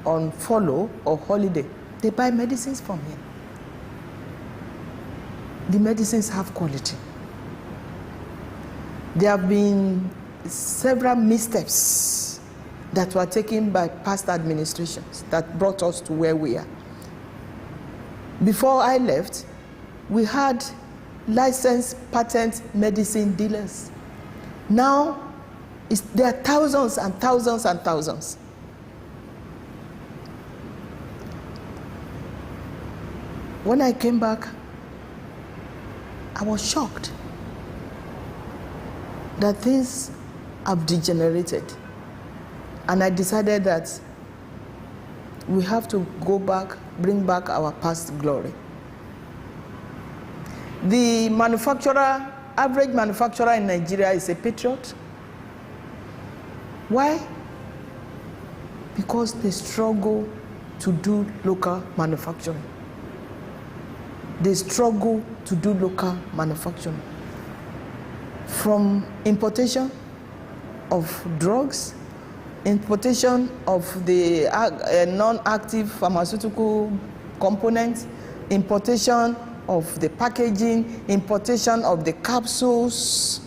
on follow or holiday, they buy medicines from here. The medicines have quality. There have been several missteps that were taken by past administrations that brought us to where we are. Before I left, we had licensed patent medicine dealers. Now, there are thousands and thousands and thousands. When I came back, I was shocked that things have degenerated. And I decided that we have to go back, bring back our past glory. The manufacturer, average manufacturer in Nigeria is a patriot. Why? Because they struggle to do local manufacturing. They struggle to do local manufacturing. From importation of drugs, importation of the non-active pharmaceutical components, importation of the packaging, importation of the capsules,